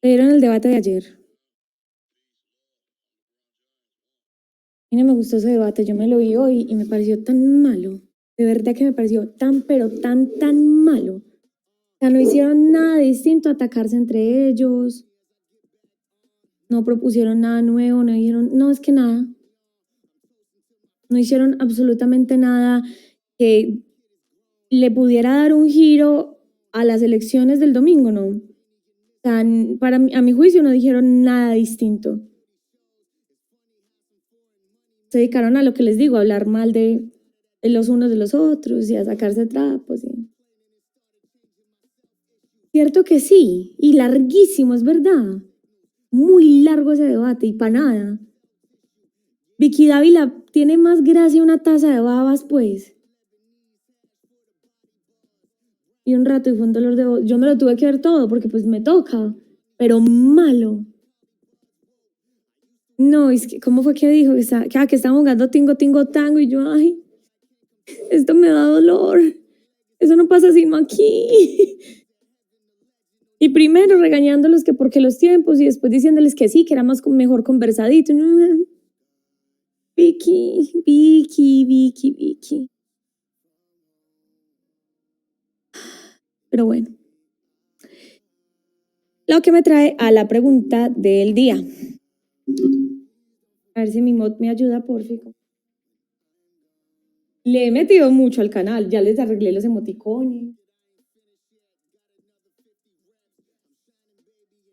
¿Vieron el debate de ayer? A mí no me gustó ese debate, yo me lo vi hoy y me pareció tan malo. De verdad que me pareció tan, pero tan malo. O sea, no hicieron nada distinto a atacarse entre ellos. No propusieron nada nuevo, no dijeron, no, es que nada. No hicieron absolutamente nada que le pudiera dar un giro a las elecciones del domingo, ¿no? O sea, a mi juicio no dijeron nada distinto. Se dedicaron a lo que les digo, a hablar mal de los unos de los otros y a sacarse trapos. Cierto que sí, y larguísimo, es verdad. Muy largo ese debate y para nada. Vicky Dávila tiene más gracia una taza de babas, pues. Y un rato y fue un dolor de voz. Yo me lo tuve que ver todo porque pues me toca, pero malo. No, es que, ¿cómo fue que dijo? Que estaban jugando tingo, tingo, tango y yo, ay, esto me da dolor. Eso no pasa sino aquí. Y primero regañándolos que porque los tiempos y después diciéndoles que sí, que era mejor conversadito. Vicky. Pero bueno. Lo que me trae a la pregunta del día. A ver si mi mod me ayuda, porfa. Le he metido mucho al canal, ya les arreglé los emoticones.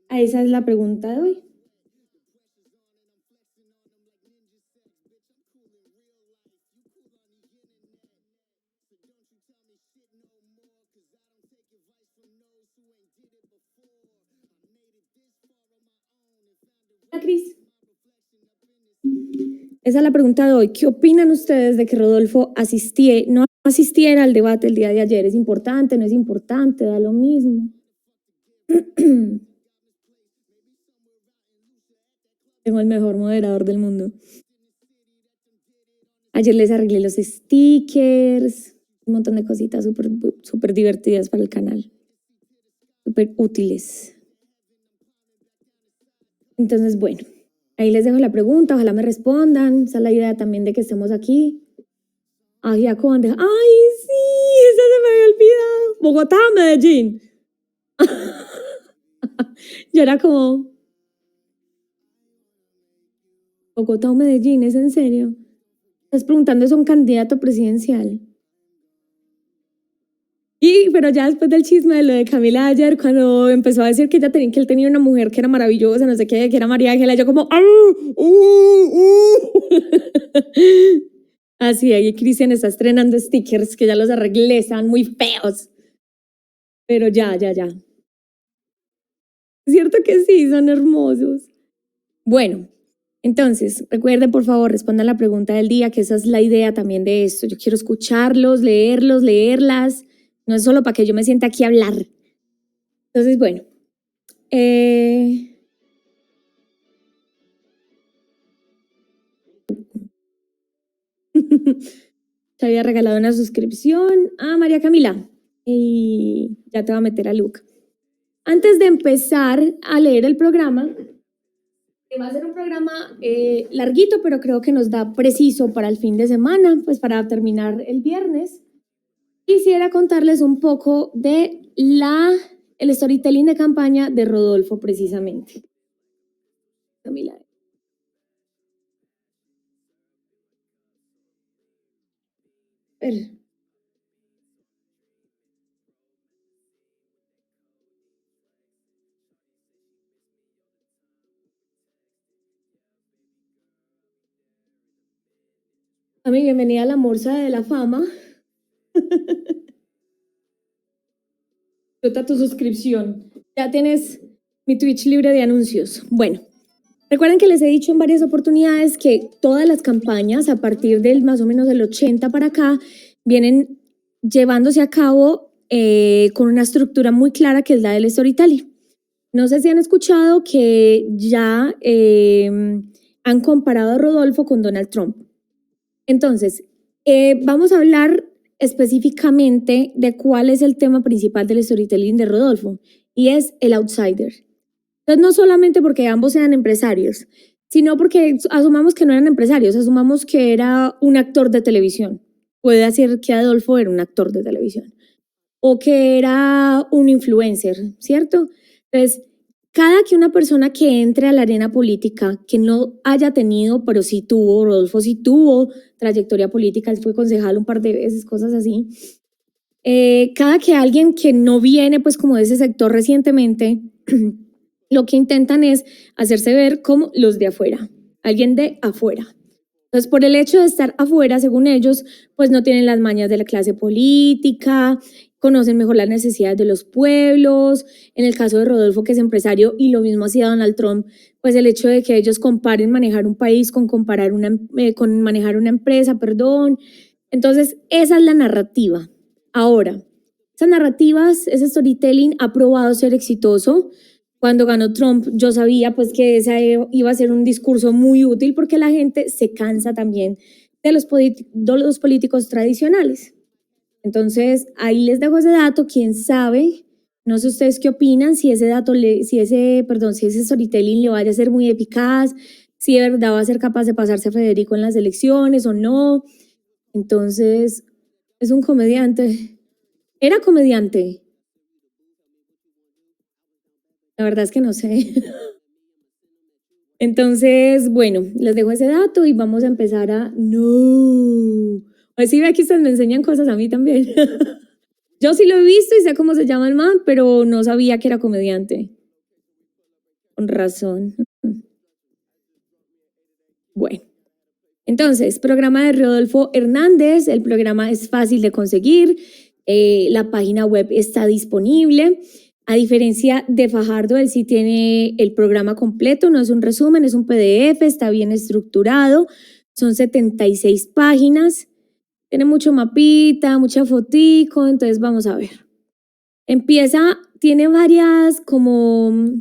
Esa es la pregunta de hoy. Hola, Cris. Esa es la pregunta de hoy. ¿Qué opinan ustedes de que Rodolfo no asistiera al debate el día de ayer? ¿Es importante? ¿No es importante? ¿Da lo mismo? Tengo el mejor moderador del mundo. Ayer les arreglé los stickers, un montón de cositas súper divertidas para el canal, súper útiles. Entonces, bueno, ahí les dejo la pregunta, ojalá me respondan. Esa es la idea también de que estemos aquí. Ay, Aconde. ¡Ay, sí! Esa se me había olvidado. ¿Bogotá o Medellín? Yo era como... ¿Bogotá o Medellín? ¿Es en serio? Estás preguntando, ¿es un candidato presidencial? Pero ya después del chisme de lo de Camila ayer, cuando empezó a decir que él tenía una mujer que era maravillosa, no sé qué, que era María Ángela, yo como... Así, ahí Cristian está estrenando stickers que ya los arreglé, estaban muy feos. Pero ya. Cierto que sí, son hermosos. Bueno, entonces, recuerden, por favor, respondan la pregunta del día, que esa es la idea también de esto. Yo quiero escucharlos, leerlas. No es solo para que yo me sienta aquí a hablar. Entonces, bueno. Te había regalado una suscripción a María Camila. Y ya te va a meter a Luke. Antes de empezar a leer el programa, que va a ser un programa larguito, pero creo que nos da preciso para el fin de semana, pues para terminar el viernes. Quisiera contarles un poco de el storytelling de campaña de Rodolfo, precisamente. Camila. Ami, bienvenida a la Morsa de la Fama. Disfruta tu suscripción. Ya tienes mi Twitch libre de anuncios. Bueno, recuerden que les he dicho en varias oportunidades que todas las campañas a partir del más o menos del 80 para acá vienen llevándose a cabo con una estructura muy clara que es la del storytelling. No sé si han escuchado que ya han comparado a Rodolfo con Donald Trump. Entonces, vamos a hablar específicamente de cuál es el tema principal del storytelling de Rodolfo, y es el outsider. Entonces, no solamente porque ambos sean empresarios, sino porque asumamos que no eran empresarios, asumamos que era un actor de televisión. Puede ser que Adolfo era un actor de televisión o que era un influencer, ¿cierto? Entonces, cada que una persona que entre a la arena política, que no haya tenido, pero sí tuvo, Rodolfo sí tuvo trayectoria política, él fue concejal un par de veces, cosas así. Cada que alguien que no viene pues como de ese sector recientemente, lo que intentan es hacerse ver como los de afuera, alguien de afuera. Entonces, por el hecho de estar afuera, según ellos, pues no tienen las mañas de la clase política, conocen mejor las necesidades de los pueblos. En el caso de Rodolfo, que es empresario, y lo mismo hacía Donald Trump, pues el hecho de que ellos comparen manejar un país con con manejar una empresa, perdón. Entonces, esa es la narrativa. Ahora, esas narrativas, ese storytelling ha probado ser exitoso. Cuando ganó Trump, yo sabía pues que ese iba a ser un discurso muy útil porque la gente se cansa también de los políticos tradicionales. Entonces, ahí les dejo ese dato, quién sabe, no sé ustedes qué opinan, si ese si ese storytelling le vaya a ser muy eficaz, si de verdad va a ser capaz de pasarse a Federico en las elecciones o no. Entonces, es un comediante. Era comediante. La verdad es que no sé. Entonces, bueno, les dejo ese dato y vamos a empezar a... No. Pues sí, ve que ustedes me enseñan cosas a mí también. Yo sí lo he visto y sé cómo se llama el man, pero no sabía que era comediante. Con razón. Bueno. Entonces, programa de Rodolfo Hernández. El programa es fácil de conseguir. La página web está disponible. A diferencia de Fajardo, él sí tiene el programa completo, no es un resumen, es un PDF, está bien estructurado, son 76 páginas, tiene mucho mapita, mucha fotico, entonces vamos a ver. Tiene varias como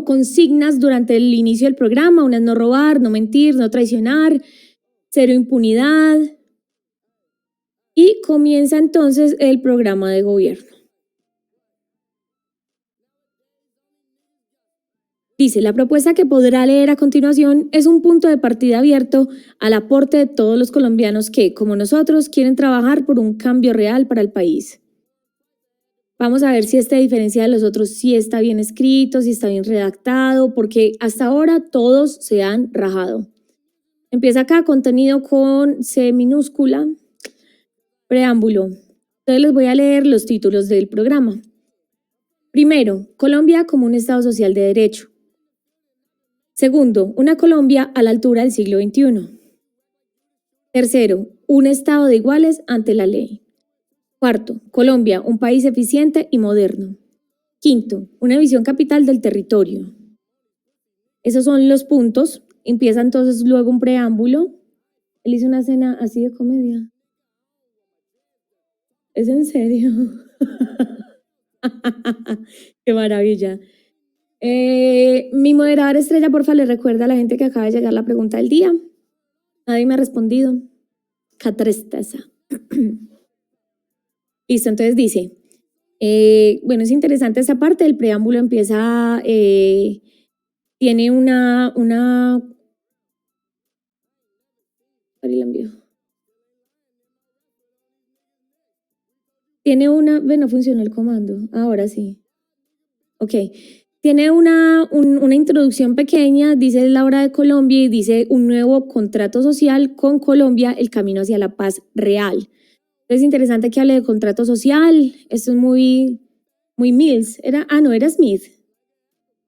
consignas durante el inicio del programa, una es no robar, no mentir, no traicionar, cero impunidad, y comienza entonces el programa de gobierno. Dice, la propuesta que podrá leer a continuación es un punto de partida abierto al aporte de todos los colombianos que, como nosotros, quieren trabajar por un cambio real para el país. Vamos a ver si a diferencia de los otros, sí está bien escrito, si está bien redactado, porque hasta ahora todos se han rajado. Empieza acá, contenido con C minúscula, preámbulo. Entonces les voy a leer los títulos del programa. Primero, Colombia como un Estado social de derecho. Segundo, una Colombia a la altura del siglo XXI. Tercero, un Estado de iguales ante la ley. Cuarto, Colombia, un país eficiente y moderno. Quinto, una visión capital del territorio. Esos son los puntos. Empieza entonces luego un preámbulo. Él hizo una escena así de comedia. ¿Es en serio? Qué maravilla. Mi moderadora estrella, porfa, le recuerda a la gente que acaba de llegar la pregunta del día. Nadie me ha respondido. Qué tristeza. Listo, entonces dice, bueno, es interesante esa parte, el preámbulo empieza, tiene una, ahí la envío. Tiene una, no funcionó el comando, ahora sí. Ok, tiene una introducción pequeña, dice la hora de Colombia y dice un nuevo contrato social con Colombia, el camino hacia la paz real. Es interesante que hable de contrato social, esto es muy Mills, era Smith.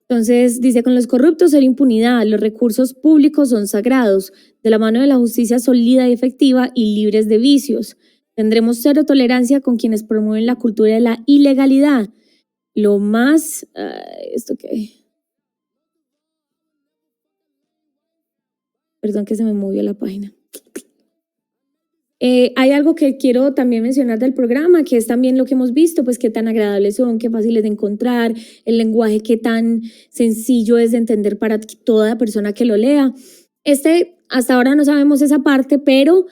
Entonces dice, con los corruptos hay impunidad, los recursos públicos son sagrados, de la mano de la justicia sólida y efectiva y libres de vicios. Tendremos cero tolerancia con quienes promueven la cultura de la ilegalidad. Lo más, ¿esto qué? Perdón que se me movió la página. Hay algo que quiero también mencionar del programa, que es también lo que hemos visto, pues qué tan agradables son, qué fáciles de encontrar, el lenguaje qué tan sencillo es de entender para toda persona que lo lea. Hasta ahora no sabemos esa parte, pero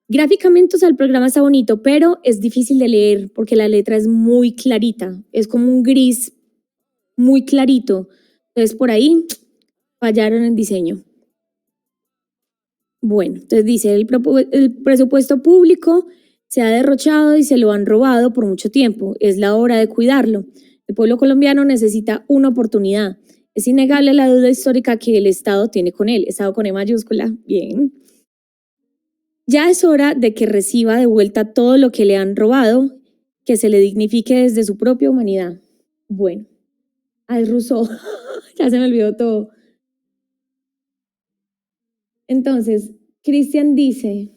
gráficamente, o sea, el programa está bonito, pero es difícil de leer porque la letra es muy clarita, es como un gris muy clarito. Entonces, por ahí fallaron en diseño. Bueno, entonces dice, el presupuesto público se ha derrochado y se lo han robado por mucho tiempo. Es la hora de cuidarlo. El pueblo colombiano necesita una oportunidad. Es innegable la deuda histórica que el Estado tiene con él. Estado con E mayúscula. Bien. Ya es hora de que reciba de vuelta todo lo que le han robado, que se le dignifique desde su propia humanidad. Bueno. Ay, Rousseau. Ya se me olvidó todo. Entonces, Cristian dice,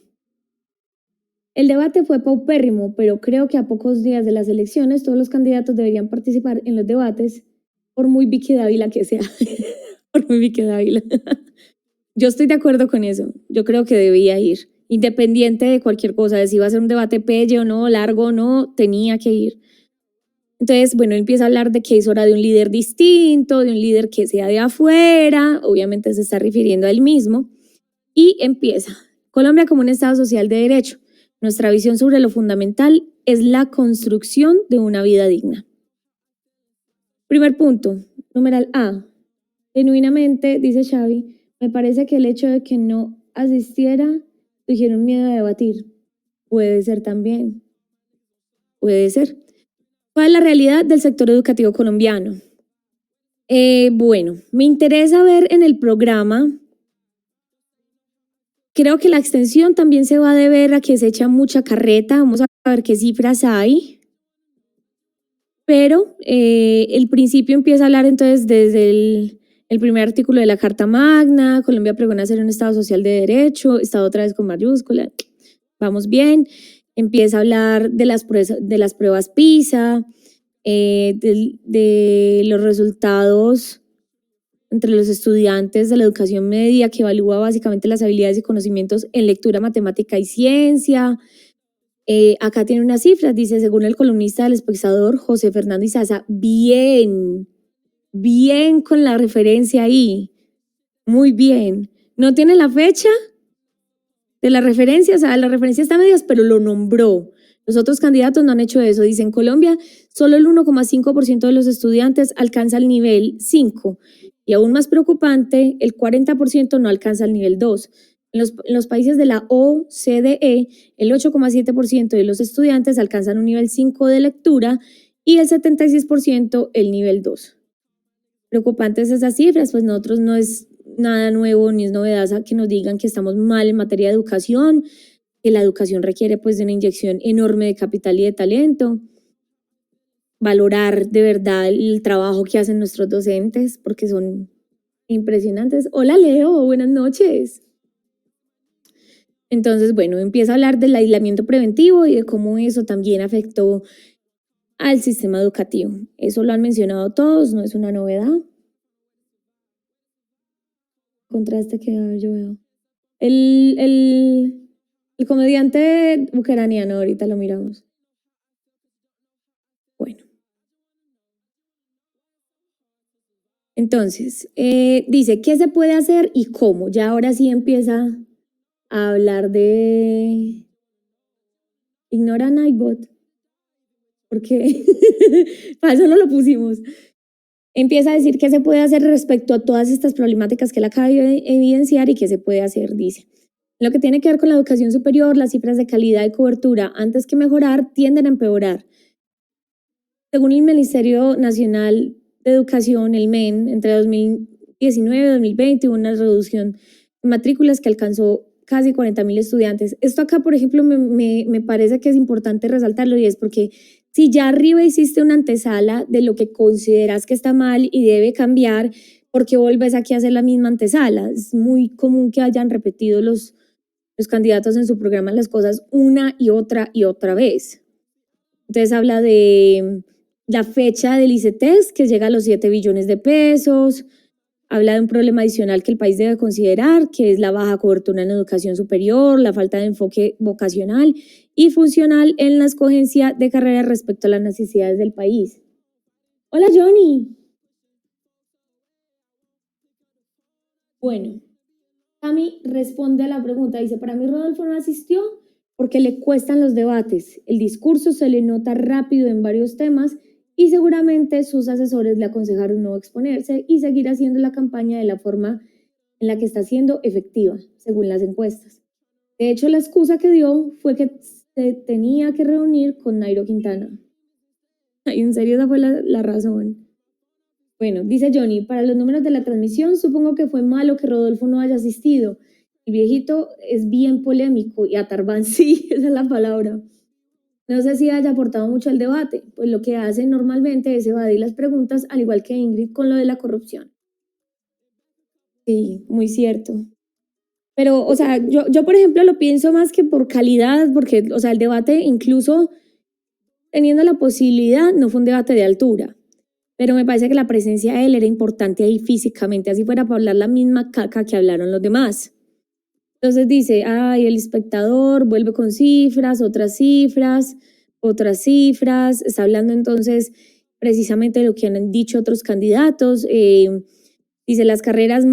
el debate fue paupérrimo, pero creo que a pocos días de las elecciones todos los candidatos deberían participar en los debates, por muy Vicky Dávila que sea. Por muy Vicky Dávila. Yo estoy de acuerdo con eso. Yo creo que debía ir, independiente de cualquier cosa, de si iba a ser un debate pelle o no, largo o no, tenía que ir. Entonces, bueno, empieza a hablar de que es hora de un líder distinto, de un líder que sea de afuera, obviamente se está refiriendo a él mismo, y empieza. Colombia como un Estado social de derecho. Nuestra visión sobre lo fundamental es la construcción de una vida digna. Primer punto, numeral A. Genuinamente, dice Xavi, me parece que el hecho de que no asistiera sugiere un miedo a debatir. Puede ser también. Puede ser. ¿Cuál es la realidad del sector educativo colombiano? Bueno, me interesa ver en el programa. Creo que la extensión también se va a deber a que se echa mucha carreta. Vamos a ver qué cifras hay. Pero el principio empieza a hablar entonces desde el primer artículo de la Carta Magna. Colombia pregona ser un Estado social de derecho. Estado otra vez con mayúscula. Vamos bien. Empieza a hablar de las pruebas PISA, de los resultados entre los estudiantes de la educación media, que evalúa básicamente las habilidades y conocimientos en lectura, matemática y ciencia. Acá tiene unas cifras, dice, según el columnista del Espectador, José Fernando Izaza, bien con la referencia ahí, muy bien. No tiene la fecha de la referencia, o sea, la referencia está a medias, pero lo nombró. Los otros candidatos no han hecho eso. Dice, en Colombia, solo el 1,5% de los estudiantes alcanza el nivel 5 y aún más preocupante, el 40% no alcanza el nivel 2. En los países de la OCDE, el 8,7% de los estudiantes alcanzan un nivel 5 de lectura y el 76% el nivel 2. Preocupantes esas cifras, pues nosotros no es nada nuevo ni es novedad que nos digan que estamos mal en materia de educación, que la educación requiere pues de una inyección enorme de capital y de talento, valorar de verdad el trabajo que hacen nuestros docentes porque son impresionantes. Hola Leo, buenas noches. Entonces, bueno, empieza a hablar del aislamiento preventivo y de cómo eso también afectó al sistema educativo. Eso lo han mencionado todos, no es una novedad. Contraste que yo veo. El comediante ucraniano, ahorita lo miramos. Bueno. Entonces, dice, ¿qué se puede hacer y cómo? Ya ahora sí empieza a hablar de... Ignora Nightbot. ¿Por qué? Para eso no lo pusimos. Empieza a decir qué se puede hacer respecto a todas estas problemáticas que él acaba de evidenciar y qué se puede hacer, dice. Lo que tiene que ver con la educación superior, las cifras de calidad y cobertura, antes que mejorar, tienden a empeorar. Según el Ministerio Nacional de Educación, el MEN, entre 2019 y 2020 hubo una reducción de matrículas que alcanzó casi 40,000 estudiantes. Esto acá, por ejemplo, me parece que es importante resaltarlo y es porque si ya arriba hiciste una antesala de lo que consideras que está mal y debe cambiar, ¿por qué vuelves aquí a hacer la misma antesala? Es muy común que hayan repetido los candidatos en su programa las cosas una y otra vez. Entonces habla de la fecha del ICETEX, que llega a los 7 billones de pesos, habla de un problema adicional que el país debe considerar, que es la baja cobertura en la educación superior, la falta de enfoque vocacional y funcional en la escogencia de carreras respecto a las necesidades del país. Hola, Johnny. Bueno, Cami responde a la pregunta, dice, para mí Rodolfo no asistió porque le cuestan los debates, el discurso se le nota rápido en varios temas y seguramente sus asesores le aconsejaron no exponerse y seguir haciendo la campaña de la forma en la que está siendo efectiva, según las encuestas. De hecho, la excusa que dio fue que se tenía que reunir con Nairo Quintana. Ay, en serio, esa fue la razón. Bueno, dice Johnny, para los números de la transmisión, supongo que fue malo que Rodolfo no haya asistido. El viejito es bien polémico y Atarban, sí, esa es la palabra. No sé si haya aportado mucho al debate, pues lo que hace normalmente es evadir las preguntas, al igual que Ingrid con lo de la corrupción. Sí, muy cierto. Pero, o sea, yo por ejemplo lo pienso más que por calidad, porque, o sea, el debate incluso teniendo la posibilidad no fue un debate de altura, pero me parece que la presencia de él era importante ahí físicamente, así fuera para hablar la misma caca que hablaron los demás. Entonces dice, ay, el espectador vuelve con cifras, otras cifras, está hablando entonces precisamente de lo que han dicho otros candidatos, dice, las carreras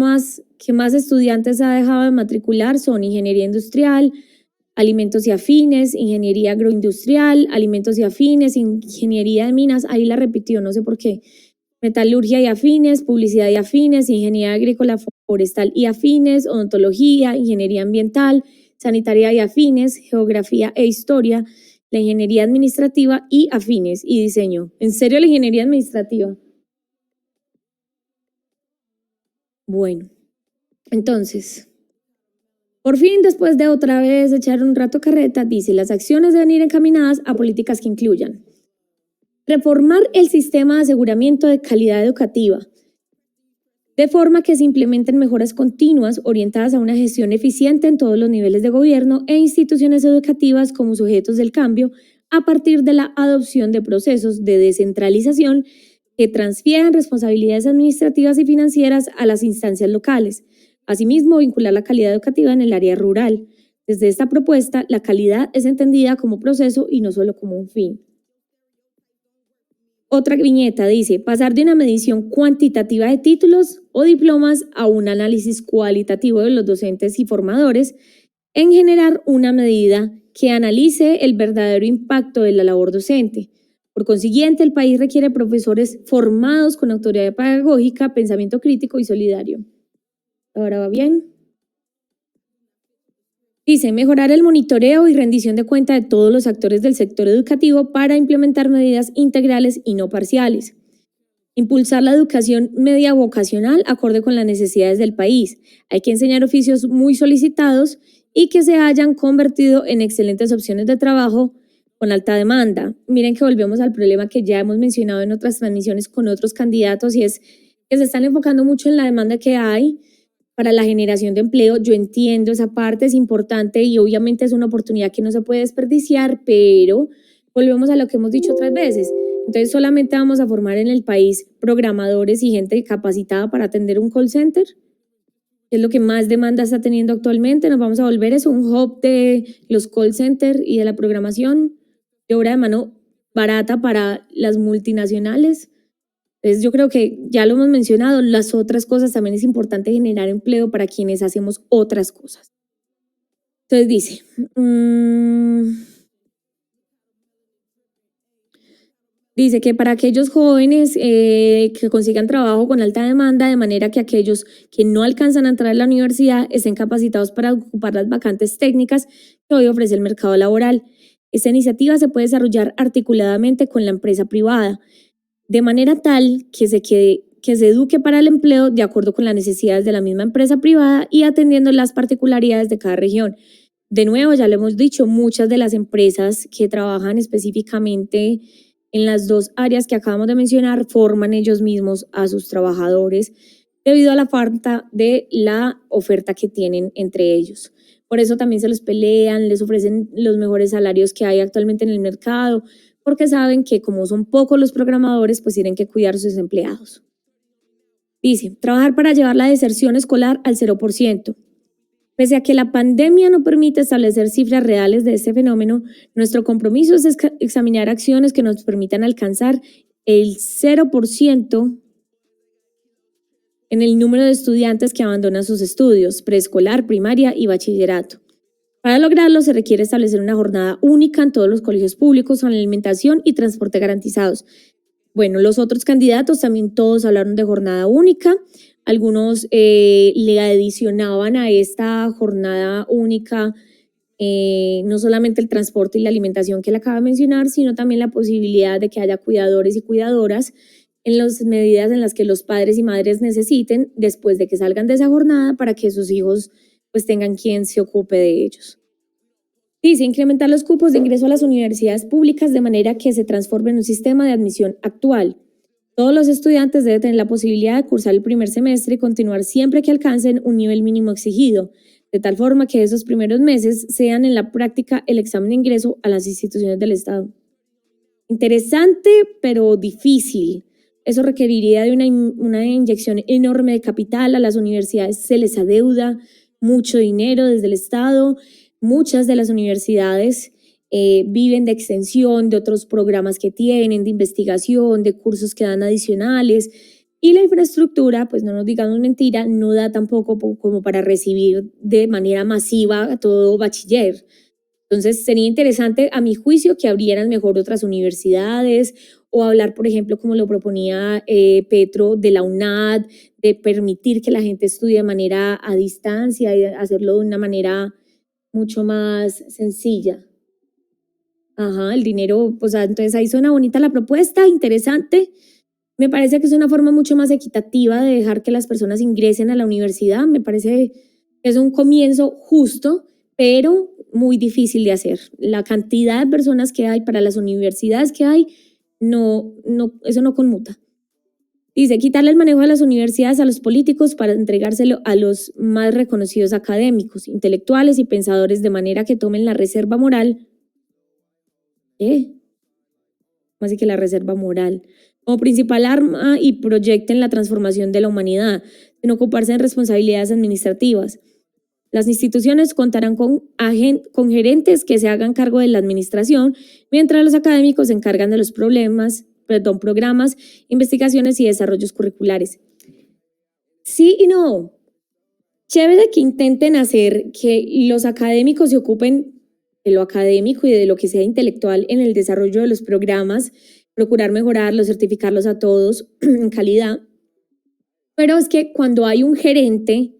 que más estudiantes ha dejado de matricular son ingeniería industrial, alimentos y afines, ingeniería agroindustrial, alimentos y afines, ingeniería de minas, ahí la repitió, no sé por qué, metalurgia y afines, publicidad y afines, ingeniería agrícola forestal y afines, odontología, ingeniería ambiental, sanitaria y afines, geografía e historia, la ingeniería administrativa y afines y diseño. ¿En serio la ingeniería administrativa? Bueno, entonces, por fin, después de otra vez echar un rato carreta, dice, las acciones deben ir encaminadas a políticas que incluyan reformar el sistema de aseguramiento de calidad educativa, de forma que se implementen mejoras continuas orientadas a una gestión eficiente en todos los niveles de gobierno e instituciones educativas como sujetos del cambio a partir de la adopción de procesos de descentralización que transfieran responsabilidades administrativas y financieras a las instancias locales. Asimismo, vincular la calidad educativa en el área rural. Desde esta propuesta, la calidad es entendida como proceso y no solo como un fin. Otra viñeta dice, pasar de una medición cuantitativa de títulos o diplomas a un análisis cualitativo de los docentes y formadores en generar una medida que analice el verdadero impacto de la labor docente. Por consiguiente, el país requiere profesores formados con autoridad pedagógica, pensamiento crítico y solidario. ¿Ahora va bien? Dice, mejorar el monitoreo y rendición de cuenta de todos los actores del sector educativo para implementar medidas integrales y no parciales. Impulsar la educación media vocacional acorde con las necesidades del país. Hay que enseñar oficios muy solicitados y que se hayan convertido en excelentes opciones de trabajo con alta demanda. Miren que volvemos al problema que ya hemos mencionado en otras transmisiones con otros candidatos y es que se están enfocando mucho en la demanda que hay para la generación de empleo. Yo entiendo esa parte, es importante y obviamente es una oportunidad que no se puede desperdiciar, pero volvemos a lo que hemos dicho otras veces. Entonces solamente vamos a formar en el país programadores y gente capacitada para atender un call center, que es lo que más demanda está teniendo actualmente. Nos vamos a volver eso, un hub de los call centers y de la programación de obra de mano barata para las multinacionales. Entonces yo creo que ya lo hemos mencionado, las otras cosas también es importante generar empleo para quienes hacemos otras cosas. Entonces dice, dice que para aquellos jóvenes que consigan trabajo con alta demanda, de manera que aquellos que no alcanzan a entrar a la universidad estén capacitados para ocupar las vacantes técnicas que hoy ofrece el mercado laboral. Esta iniciativa se puede desarrollar articuladamente con la empresa privada, de manera tal que se eduque para el empleo de acuerdo con las necesidades de la misma empresa privada y atendiendo las particularidades de cada región. De nuevo, ya lo hemos dicho, muchas de las empresas que trabajan específicamente en las dos áreas que acabamos de mencionar forman ellos mismos a sus trabajadores debido a la falta de la oferta que tienen entre ellos. Por eso también se los pelean, les ofrecen los mejores salarios que hay actualmente en el mercado, porque saben que como son pocos los programadores, pues tienen que cuidar a sus empleados. Dice, trabajar para llevar la deserción escolar al 0%. Pese a que la pandemia no permite establecer cifras reales de este fenómeno, nuestro compromiso es examinar acciones que nos permitan alcanzar el 0% en el número de estudiantes que abandonan sus estudios, preescolar, primaria y bachillerato. Para lograrlo se requiere establecer una jornada única en todos los colegios públicos con alimentación y transporte garantizados. Bueno, los otros candidatos también todos hablaron de jornada única. Algunos le adicionaban a esta jornada única no solamente el transporte y la alimentación que le acaba de mencionar, sino también la posibilidad de que haya cuidadores y cuidadoras en las medidas en las que los padres y madres necesiten después de que salgan de esa jornada para que sus hijos pues tengan quien se ocupe de ellos. Dice, incrementar los cupos de ingreso a las universidades públicas de manera que se transforme en un sistema de admisión actual. Todos los estudiantes deben tener la posibilidad de cursar el primer semestre y continuar siempre que alcancen un nivel mínimo exigido, de tal forma que esos primeros meses sean en la práctica el examen de ingreso a las instituciones del Estado. Interesante, pero difícil. Eso requeriría de una inyección enorme de capital. A las universidades se les adeuda mucho dinero desde el Estado. Muchas de las universidades viven de extensión, de otros programas que tienen, de investigación, de cursos que dan adicionales. Y la infraestructura, pues no nos digamos mentira, no da tampoco como para recibir de manera masiva a todo bachiller. Entonces sería interesante, a mi juicio, que abrieran mejor otras universidades o hablar, por ejemplo, como lo proponía Petro, de la UNAD, de permitir que la gente estudie de manera a distancia y hacerlo de una manera mucho más sencilla. Ajá, el dinero, pues entonces ahí suena bonita la propuesta, interesante. Me parece que es una forma mucho más equitativa de dejar que las personas ingresen a la universidad. Me parece que es un comienzo justo, pero muy difícil de hacer. La cantidad de personas que hay para las universidades que hay, eso no conmuta. Dice, quitarle el manejo de las universidades a los políticos para entregárselo a los más reconocidos académicos, intelectuales y pensadores de manera que tomen la reserva moral. Así que la reserva moral como principal arma y proyecten la transformación de la humanidad, sin ocuparse en responsabilidades administrativas. Las instituciones contarán con gerentes que se hagan cargo de la administración, mientras los académicos se encargan de los programas, investigaciones y desarrollos curriculares. Sí y no. Chévere que intenten hacer que los académicos se ocupen de lo académico y de lo que sea intelectual en el desarrollo de los programas, procurar mejorarlos, certificarlos a todos en calidad. Pero es que cuando hay un gerente,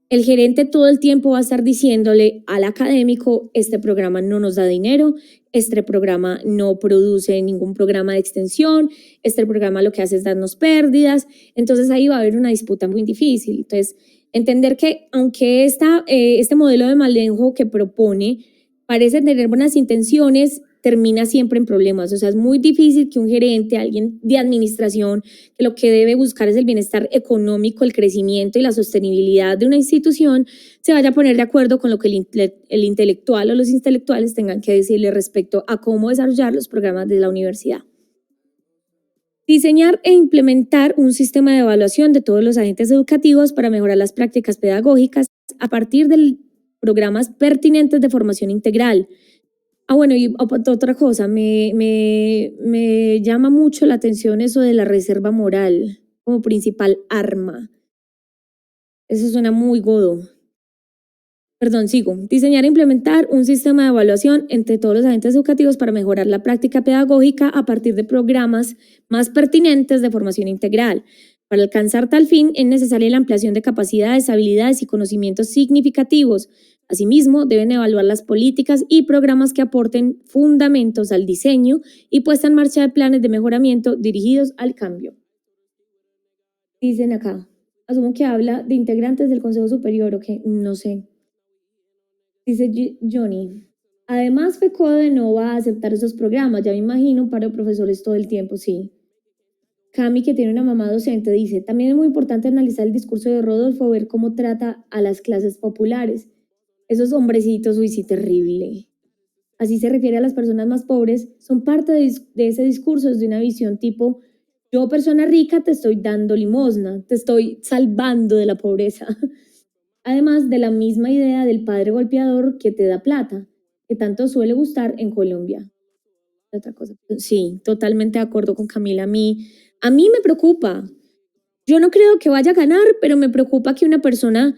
el gerente todo el tiempo va a estar diciéndole al académico, este programa no nos da dinero, este programa no produce ningún programa de extensión, este programa lo que hace es darnos pérdidas. Entonces ahí va a haber una disputa muy difícil. Entonces, entender que aunque este modelo de manejo que propone parece tener buenas intenciones, termina siempre en problemas. O sea, es muy difícil que un gerente, alguien de administración, que lo que debe buscar es el bienestar económico, el crecimiento y la sostenibilidad de una institución, se vaya a poner de acuerdo con lo que el intelectual o los intelectuales tengan que decirle respecto a cómo desarrollar los programas de la universidad. Diseñar e implementar un sistema de evaluación de todos los agentes educativos para mejorar las prácticas pedagógicas a partir de programas pertinentes de formación integral. Bueno, y otra cosa, me llama mucho la atención eso de la reserva moral como principal arma. Eso suena muy godo. Perdón, sigo. Diseñar e implementar un sistema de evaluación entre todos los agentes educativos para mejorar la práctica pedagógica a partir de programas más pertinentes de formación integral. Para alcanzar tal fin es necesaria la ampliación de capacidades, habilidades y conocimientos significativos. Asimismo, deben evaluar las políticas y programas que aporten fundamentos al diseño y puesta en marcha de planes de mejoramiento dirigidos al cambio. Dicen acá, asumo que habla de integrantes del Consejo Superior o que no sé. Dice Johnny, además FECODE no va a aceptar esos programas, ya me imagino un par de profesores todo el tiempo, sí. Cami, que tiene una mamá docente, dice, también es muy importante analizar el discurso de Rodolfo, ver cómo trata a las clases populares. Esos hombrecitos, uy, sí, terrible. Así se refiere a las personas más pobres, son parte de ese discurso, es de una visión tipo, yo persona rica te estoy dando limosna, te estoy salvando de la pobreza. Además de la misma idea del padre golpeador que te da plata, que tanto suele gustar en Colombia. Otra cosa. Sí, totalmente de acuerdo con Camila. A mí me preocupa. Yo no creo que vaya a ganar, pero me preocupa que una persona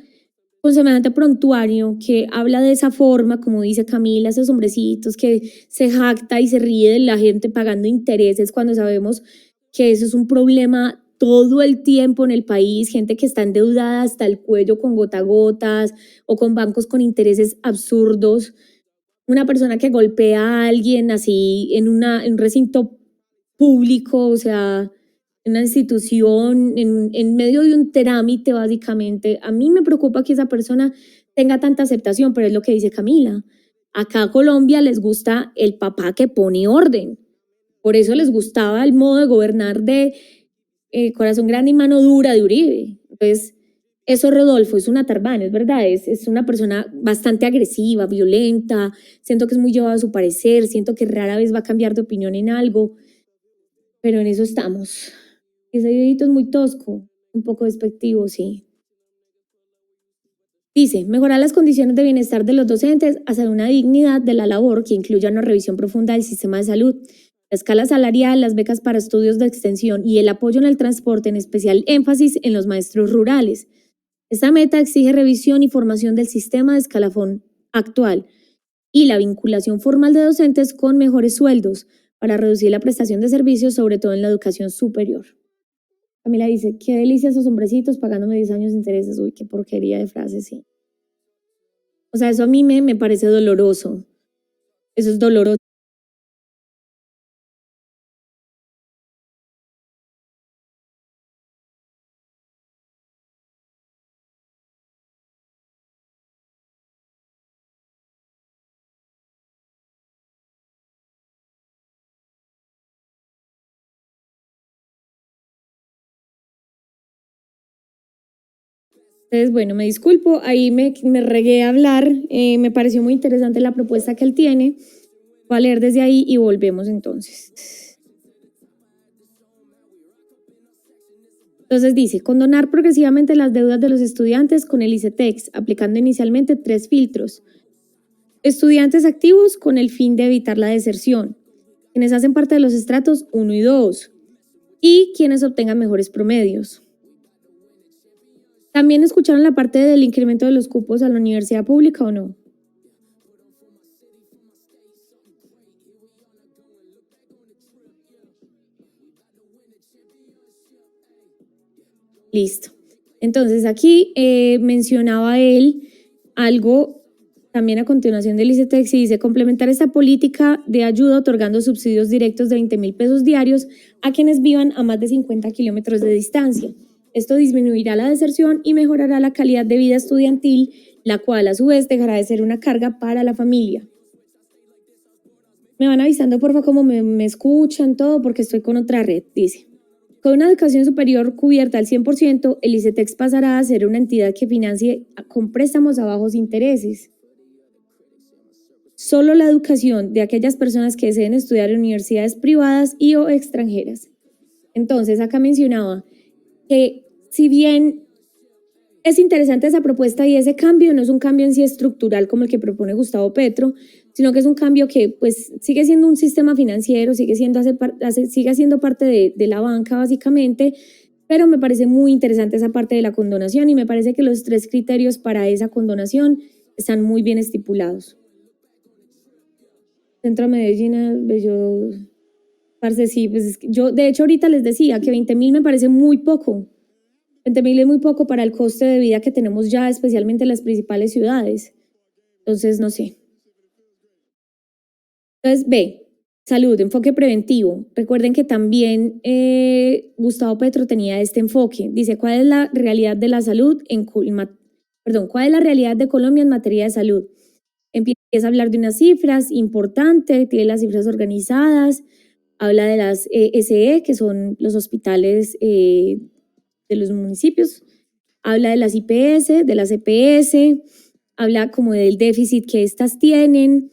con semejante prontuario que habla de esa forma, como dice Camila, esos hombrecitos que se jacta y se ríe de la gente pagando intereses cuando sabemos que eso es un problema todo el tiempo en el país, gente que está endeudada hasta el cuello con gotagotas o con bancos con intereses absurdos, una persona que golpea a alguien así en un recinto público, o sea, en una institución, en medio de un trámite básicamente. A mí me preocupa que esa persona tenga tanta aceptación, pero es lo que dice Camila. Acá a Colombia les gusta el papá que pone orden. Por eso les gustaba el modo de gobernar de corazón grande y mano dura de Uribe. Entonces, eso Rodolfo es una tarbana, es verdad, es una persona bastante agresiva, violenta, siento que es muy llevado a su parecer, siento que rara vez va a cambiar de opinión en algo, pero en eso estamos. Ese videito es muy tosco, un poco despectivo, sí. Dice, mejorar las condiciones de bienestar de los docentes, hacer una dignidad de la labor que incluya una revisión profunda del sistema de salud, la escala salarial, las becas para estudios de extensión y el apoyo en el transporte, en especial énfasis en los maestros rurales. Esta meta exige revisión y formación del sistema de escalafón actual y la vinculación formal de docentes con mejores sueldos para reducir la prestación de servicios, sobre todo en la educación superior. Camila dice, qué delicia esos hombrecitos pagándome 10 años de intereses. Uy, qué porquería de frase, sí. O sea, eso a mí me parece doloroso. Eso es doloroso. Entonces, bueno, me disculpo, ahí me regué a hablar, me pareció muy interesante la propuesta que él tiene. Voy a leer desde ahí y volvemos entonces. Entonces dice, condonar progresivamente las deudas de los estudiantes con el ICETEX, aplicando inicialmente 3 filtros. Estudiantes activos con el fin de evitar la deserción, quienes hacen parte de los estratos 1 y 2, y quienes obtengan mejores promedios. ¿También escucharon la parte del incremento de los cupos a la universidad pública o no? Listo. Entonces aquí mencionaba él algo también a continuación del ICETEX y dice complementar esta política de ayuda otorgando subsidios directos de 20,000 pesos diarios a quienes vivan a más de 50 kilómetros de distancia. Esto disminuirá la deserción y mejorará la calidad de vida estudiantil, la cual a su vez dejará de ser una carga para la familia. Me van avisando, por favor, cómo me escuchan todo, porque estoy con otra red, dice. Con una educación superior cubierta al 100%, el ICETEX pasará a ser una entidad que financie con préstamos a bajos intereses. Solo la educación de aquellas personas que deseen estudiar en universidades privadas y o extranjeras. Entonces, acá mencionaba que si bien es interesante esa propuesta y ese cambio no es un cambio en sí estructural como el que propone Gustavo Petro, sino que es un cambio que pues sigue siendo un sistema financiero, sigue siendo parte de la banca básicamente, pero me parece muy interesante esa parte de la condonación y me parece que los 3 criterios para esa condonación están muy bien estipulados. Centro de Medellín, Bello, parce, sí, pues es que yo de hecho ahorita les decía que 20,000 me parece muy poco. 20,000 es muy poco para el coste de vida que tenemos ya, especialmente en las principales ciudades. Entonces, no sé. Entonces, B, salud, enfoque preventivo. Recuerden que también Gustavo Petro tenía este enfoque. Dice, ¿cuál es la realidad de la salud cuál es la realidad de Colombia en materia de salud? Empieza a hablar de unas cifras importantes, tiene las cifras organizadas, habla de las SE, que son los hospitales de los municipios, habla de las IPS, de las EPS, habla como del déficit que estas tienen,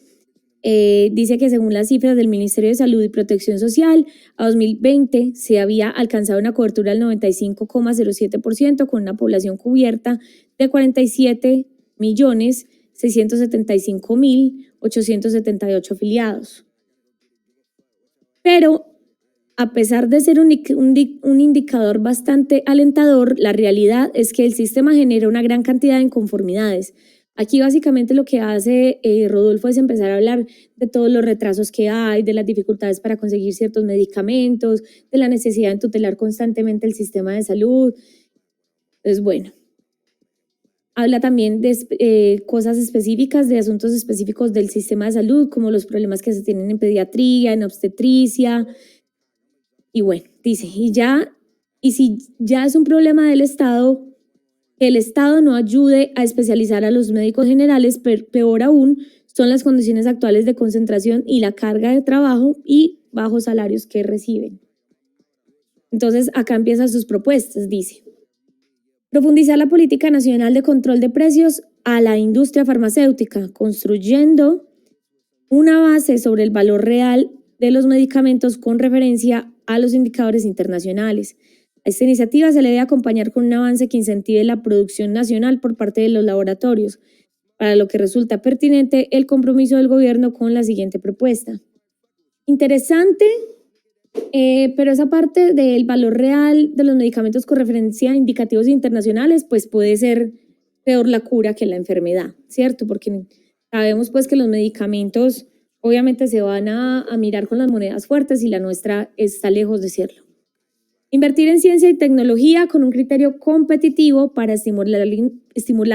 dice que según las cifras del Ministerio de Salud y Protección Social, a 2020 se había alcanzado una cobertura del 95,07% con una población cubierta de 47.675.878 afiliados. Pero a pesar de ser un indicador bastante alentador, la realidad es que el sistema genera una gran cantidad de inconformidades, Aquí básicamente lo que hace Rodolfo es empezar a hablar de todos los retrasos que hay, de las dificultades para conseguir ciertos medicamentos, de la necesidad de tutelar constantemente el sistema de salud. Entonces, bueno, habla también de cosas específicas, de asuntos específicos del sistema de salud, como los problemas que se tienen en pediatría, en obstetricia. Y bueno, dice, y si ya es un problema del Estado, que el Estado no ayude a especializar a los médicos generales, peor aún, son las condiciones actuales de concentración y la carga de trabajo y bajos salarios que reciben. Entonces, acá empiezan sus propuestas, dice. Profundizar la política nacional de control de precios a la industria farmacéutica, construyendo una base sobre el valor real de los medicamentos con referencia a los indicadores internacionales. A esta iniciativa se le debe acompañar con un avance que incentive la producción nacional por parte de los laboratorios, para lo que resulta pertinente el compromiso del gobierno con la siguiente propuesta. Interesante, pero esa parte del valor real de los medicamentos con referencia a indicativos internacionales, pues puede ser peor la cura que la enfermedad, ¿cierto? Porque sabemos pues que los medicamentos obviamente se van a mirar con las monedas fuertes y la nuestra está lejos de serlo. Invertir en ciencia y tecnología con un criterio competitivo para estimular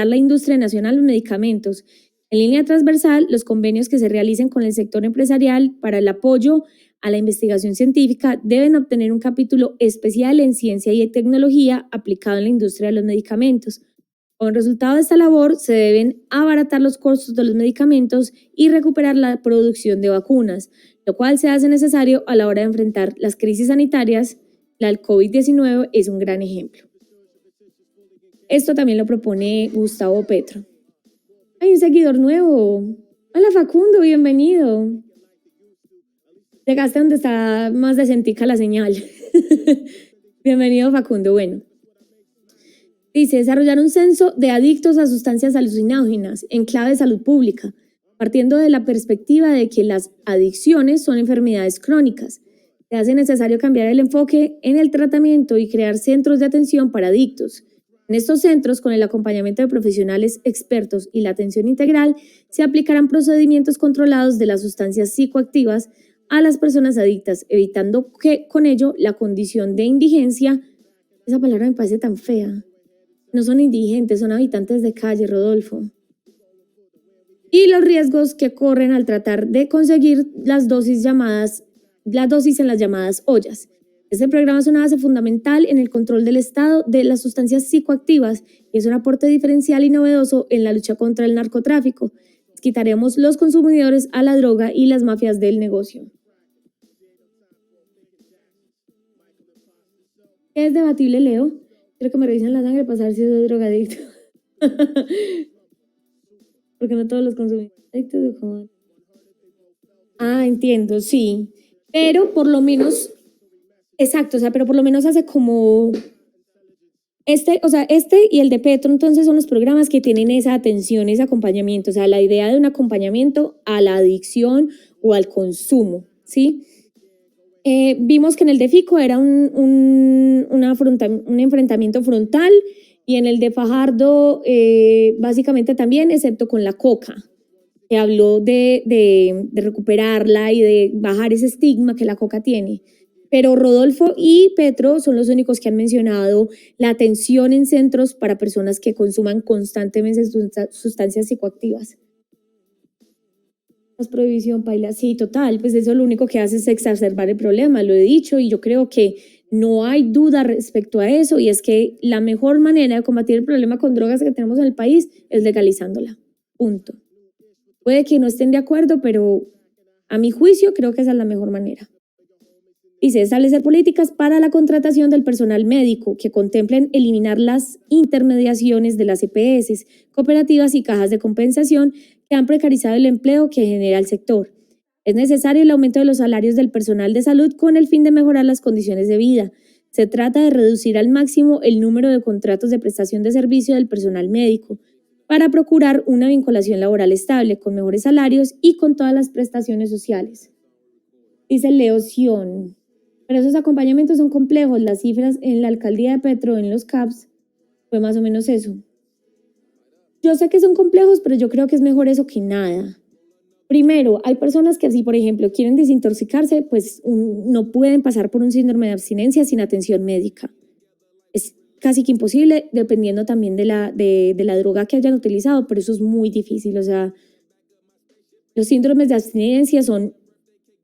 la industria nacional de medicamentos. En línea transversal, los convenios que se realicen con el sector empresarial para el apoyo a la investigación científica deben obtener un capítulo especial en ciencia y tecnología aplicado en la industria de los medicamentos. Como resultado de esta labor, se deben abaratar los costos de los medicamentos y recuperar la producción de vacunas, lo cual se hace necesario a la hora de enfrentar las crisis sanitarias. La del COVID-19 es un gran ejemplo. Esto también lo propone Gustavo Petro. Hay un seguidor nuevo. Hola Facundo, bienvenido. Llegaste donde está más decentica la señal. Bienvenido Facundo. Bueno, dice, desarrollar un censo de adictos a sustancias alucinógenas en clave de salud pública, partiendo de la perspectiva de que las adicciones son enfermedades crónicas. Se hace necesario cambiar el enfoque en el tratamiento y crear centros de atención para adictos. En estos centros, con el acompañamiento de profesionales expertos y la atención integral, se aplicarán procedimientos controlados de las sustancias psicoactivas a las personas adictas, evitando que con ello la condición de indigencia, esa palabra me parece tan fea, no son indigentes, son habitantes de calle, Rodolfo, y los riesgos que corren al tratar de conseguir las dosis en las llamadas ollas. Este programa es una base fundamental en el control del Estado de las sustancias psicoactivas y es un aporte diferencial y novedoso en la lucha contra el narcotráfico. Quitaremos los consumidores a la droga y las mafias del negocio. Es debatible, Leo. Quiero que me revisen la sangre para saber si soy drogadicto. Porque no todos los consumidores adictos de cómo. Ah, entiendo, sí. Pero por lo menos, exacto, o sea, pero por lo menos hace como este y el de Petro, entonces son los programas que tienen esa atención, ese acompañamiento, o sea, la idea de un acompañamiento a la adicción o al consumo, ¿sí? Vimos que en el de Fico era un enfrentamiento frontal y en el de Fajardo básicamente también, excepto con la coca, que habló de recuperarla y de bajar ese estigma que la coca tiene. Pero Rodolfo y Petro son los únicos que han mencionado la atención en centros para personas que consuman constantemente sustancias psicoactivas. La prohibición, paila, sí, total, pues eso lo único que hace es exacerbar el problema, lo he dicho, y yo creo que no hay duda respecto a eso, y es que la mejor manera de combatir el problema con drogas que tenemos en el país es legalizándola, punto. Puede que no estén de acuerdo, pero a mi juicio creo que esa es la mejor manera. Dice, establecer políticas para la contratación del personal médico que contemplen eliminar las intermediaciones de las EPS, cooperativas y cajas de compensación que han precarizado el empleo que genera el sector. Es necesario el aumento de los salarios del personal de salud con el fin de mejorar las condiciones de vida. Se trata de reducir al máximo el número de contratos de prestación de servicio del personal médico para procurar una vinculación laboral estable, con mejores salarios y con todas las prestaciones sociales. Dice Leo Sion. Pero esos acompañamientos son complejos. Las cifras en la alcaldía de Petro, en los CAPS, fue más o menos eso. Yo sé que son complejos, pero yo creo que es mejor eso que nada. Primero, hay personas que si, por ejemplo, quieren desintoxicarse, pues no pueden pasar por un síndrome de abstinencia sin atención médica. Es casi que imposible, dependiendo también de la droga que hayan utilizado, pero eso es muy difícil. O sea, los síndromes de abstinencia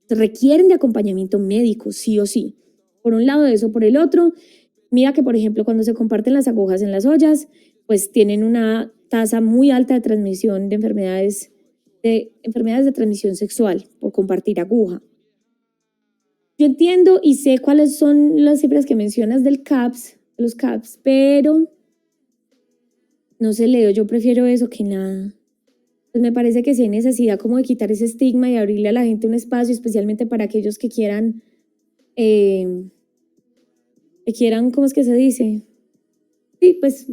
requieren de acompañamiento médico, sí o sí. Por un lado eso, por el otro, mira que, por ejemplo, cuando se comparten las agujas en las ollas, pues tienen una tasa muy alta de transmisión de enfermedades de transmisión sexual por compartir aguja. Yo entiendo y sé cuáles son las cifras que mencionas de los CAPS, pero no sé, Leo, yo prefiero eso que nada. Pues me parece que sí hay necesidad como de quitar ese estigma y abrirle a la gente un espacio, especialmente para aquellos que quieran, ¿cómo es que se dice? Sí, pues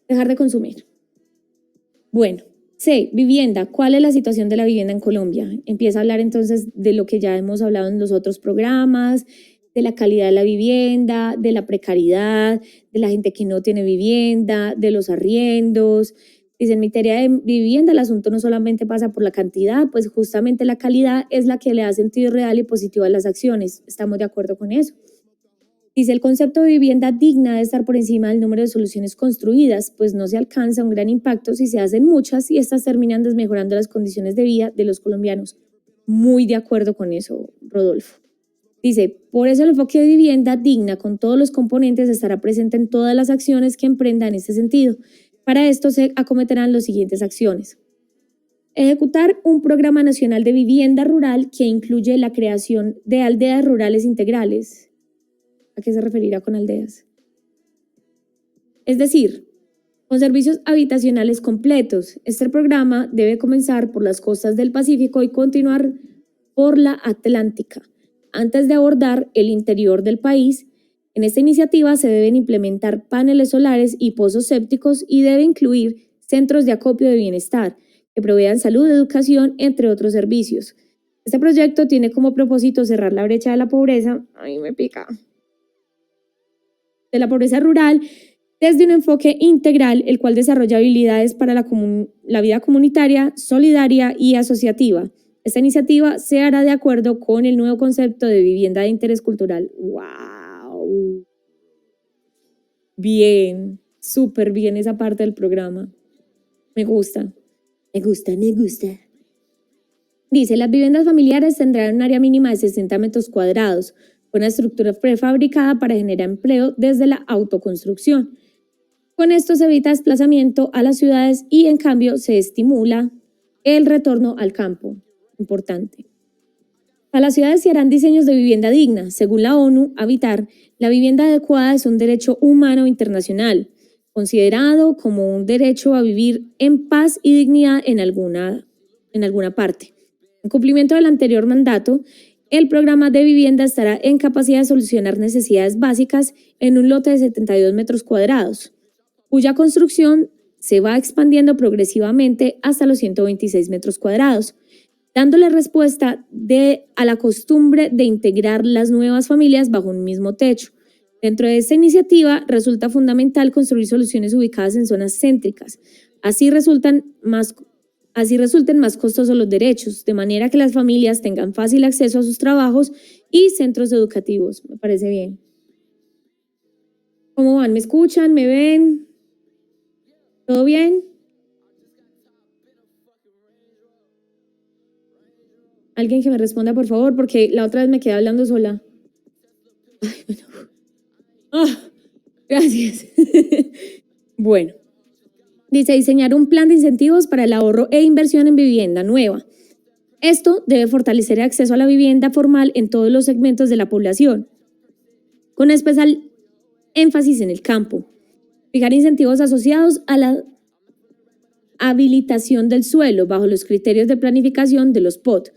dejar de consumir. Bueno, C, vivienda. ¿Cuál es la situación de la vivienda en Colombia? Empieza a hablar entonces de lo que ya hemos hablado en los otros programas, de la calidad de la vivienda, de la precariedad, de la gente que no tiene vivienda, de los arriendos. Dice, en materia de vivienda el asunto no solamente pasa por la cantidad, pues justamente la calidad es la que le da sentido real y positivo a las acciones. Estamos de acuerdo con eso. Dice, el concepto de vivienda digna debe estar por encima del número de soluciones construidas, pues no se alcanza un gran impacto si se hacen muchas y estas terminan desmejorando las condiciones de vida de los colombianos. Muy de acuerdo con eso, Rodolfo. Dice, por eso el enfoque de vivienda digna con todos los componentes estará presente en todas las acciones que emprendan en este sentido. Para esto se acometerán las siguientes acciones. Ejecutar un programa nacional de vivienda rural que incluye la creación de aldeas rurales integrales. ¿A qué se referirá con aldeas? Es decir, con servicios habitacionales completos. Este programa debe comenzar por las costas del Pacífico y continuar por la Atlántica, antes de abordar el interior del país. En esta iniciativa se deben implementar paneles solares y pozos sépticos y debe incluir centros de acopio de bienestar que provean salud, educación, entre otros servicios. Este proyecto tiene como propósito cerrar la brecha de la pobreza. Ay, me pica. De la pobreza rural desde un enfoque integral, el cual desarrolla habilidades para la vida comunitaria, solidaria y asociativa. Esta iniciativa se hará de acuerdo con el nuevo concepto de vivienda de interés cultural. ¡Wow! Bien, súper bien esa parte del programa. Me gusta. Dice, las viviendas familiares tendrán un área mínima de 60 metros cuadrados, una estructura prefabricada para generar empleo desde la autoconstrucción. Con esto se evita desplazamiento a las ciudades y en cambio se estimula el retorno al campo. Importante. A las ciudades se harán diseños de vivienda digna. Según la ONU, habitar la vivienda adecuada es un derecho humano internacional, considerado como un derecho a vivir en paz y dignidad en alguna parte. En cumplimiento del anterior mandato, el programa de vivienda estará en capacidad de solucionar necesidades básicas en un lote de 72 metros cuadrados, cuya construcción se va expandiendo progresivamente hasta los 126 metros cuadrados, dándole respuesta a la costumbre de integrar las nuevas familias bajo un mismo techo. Dentro de esta iniciativa resulta fundamental construir soluciones ubicadas en zonas céntricas. Así resulten más costosos los derechos, de manera que las familias tengan fácil acceso a sus trabajos y centros educativos. Me parece bien. ¿Cómo van? ¿Me escuchan? ¿Me ven? ¿Todo bien? Alguien que me responda, por favor, porque la otra vez me quedé hablando sola. Ay, bueno. Gracias. Bueno. Dice, diseñar un plan de incentivos para el ahorro e inversión en vivienda nueva. Esto debe fortalecer el acceso a la vivienda formal en todos los segmentos de la población, con especial énfasis en el campo. Fijar incentivos asociados a la habilitación del suelo bajo los criterios de planificación de los POT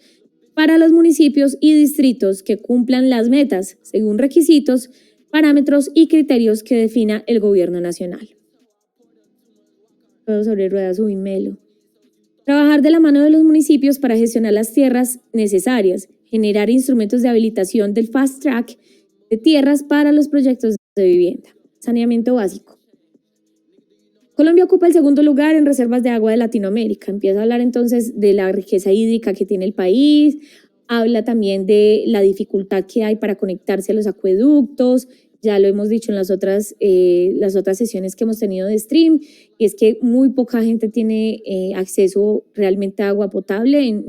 para los municipios y distritos que cumplan las metas según requisitos, parámetros y criterios que defina el gobierno nacional. Todo sobre ruedas, uy, melo. Trabajar de la mano de los municipios para gestionar las tierras necesarias, generar instrumentos de habilitación del fast track de tierras para los proyectos de vivienda. Saneamiento básico. Colombia ocupa el segundo lugar en reservas de agua de Latinoamérica. Empieza a hablar entonces de la riqueza hídrica que tiene el país, habla también de la dificultad que hay para conectarse a los acueductos, ya lo hemos dicho en las otras sesiones que hemos tenido de stream, y es que muy poca gente tiene acceso realmente a agua potable en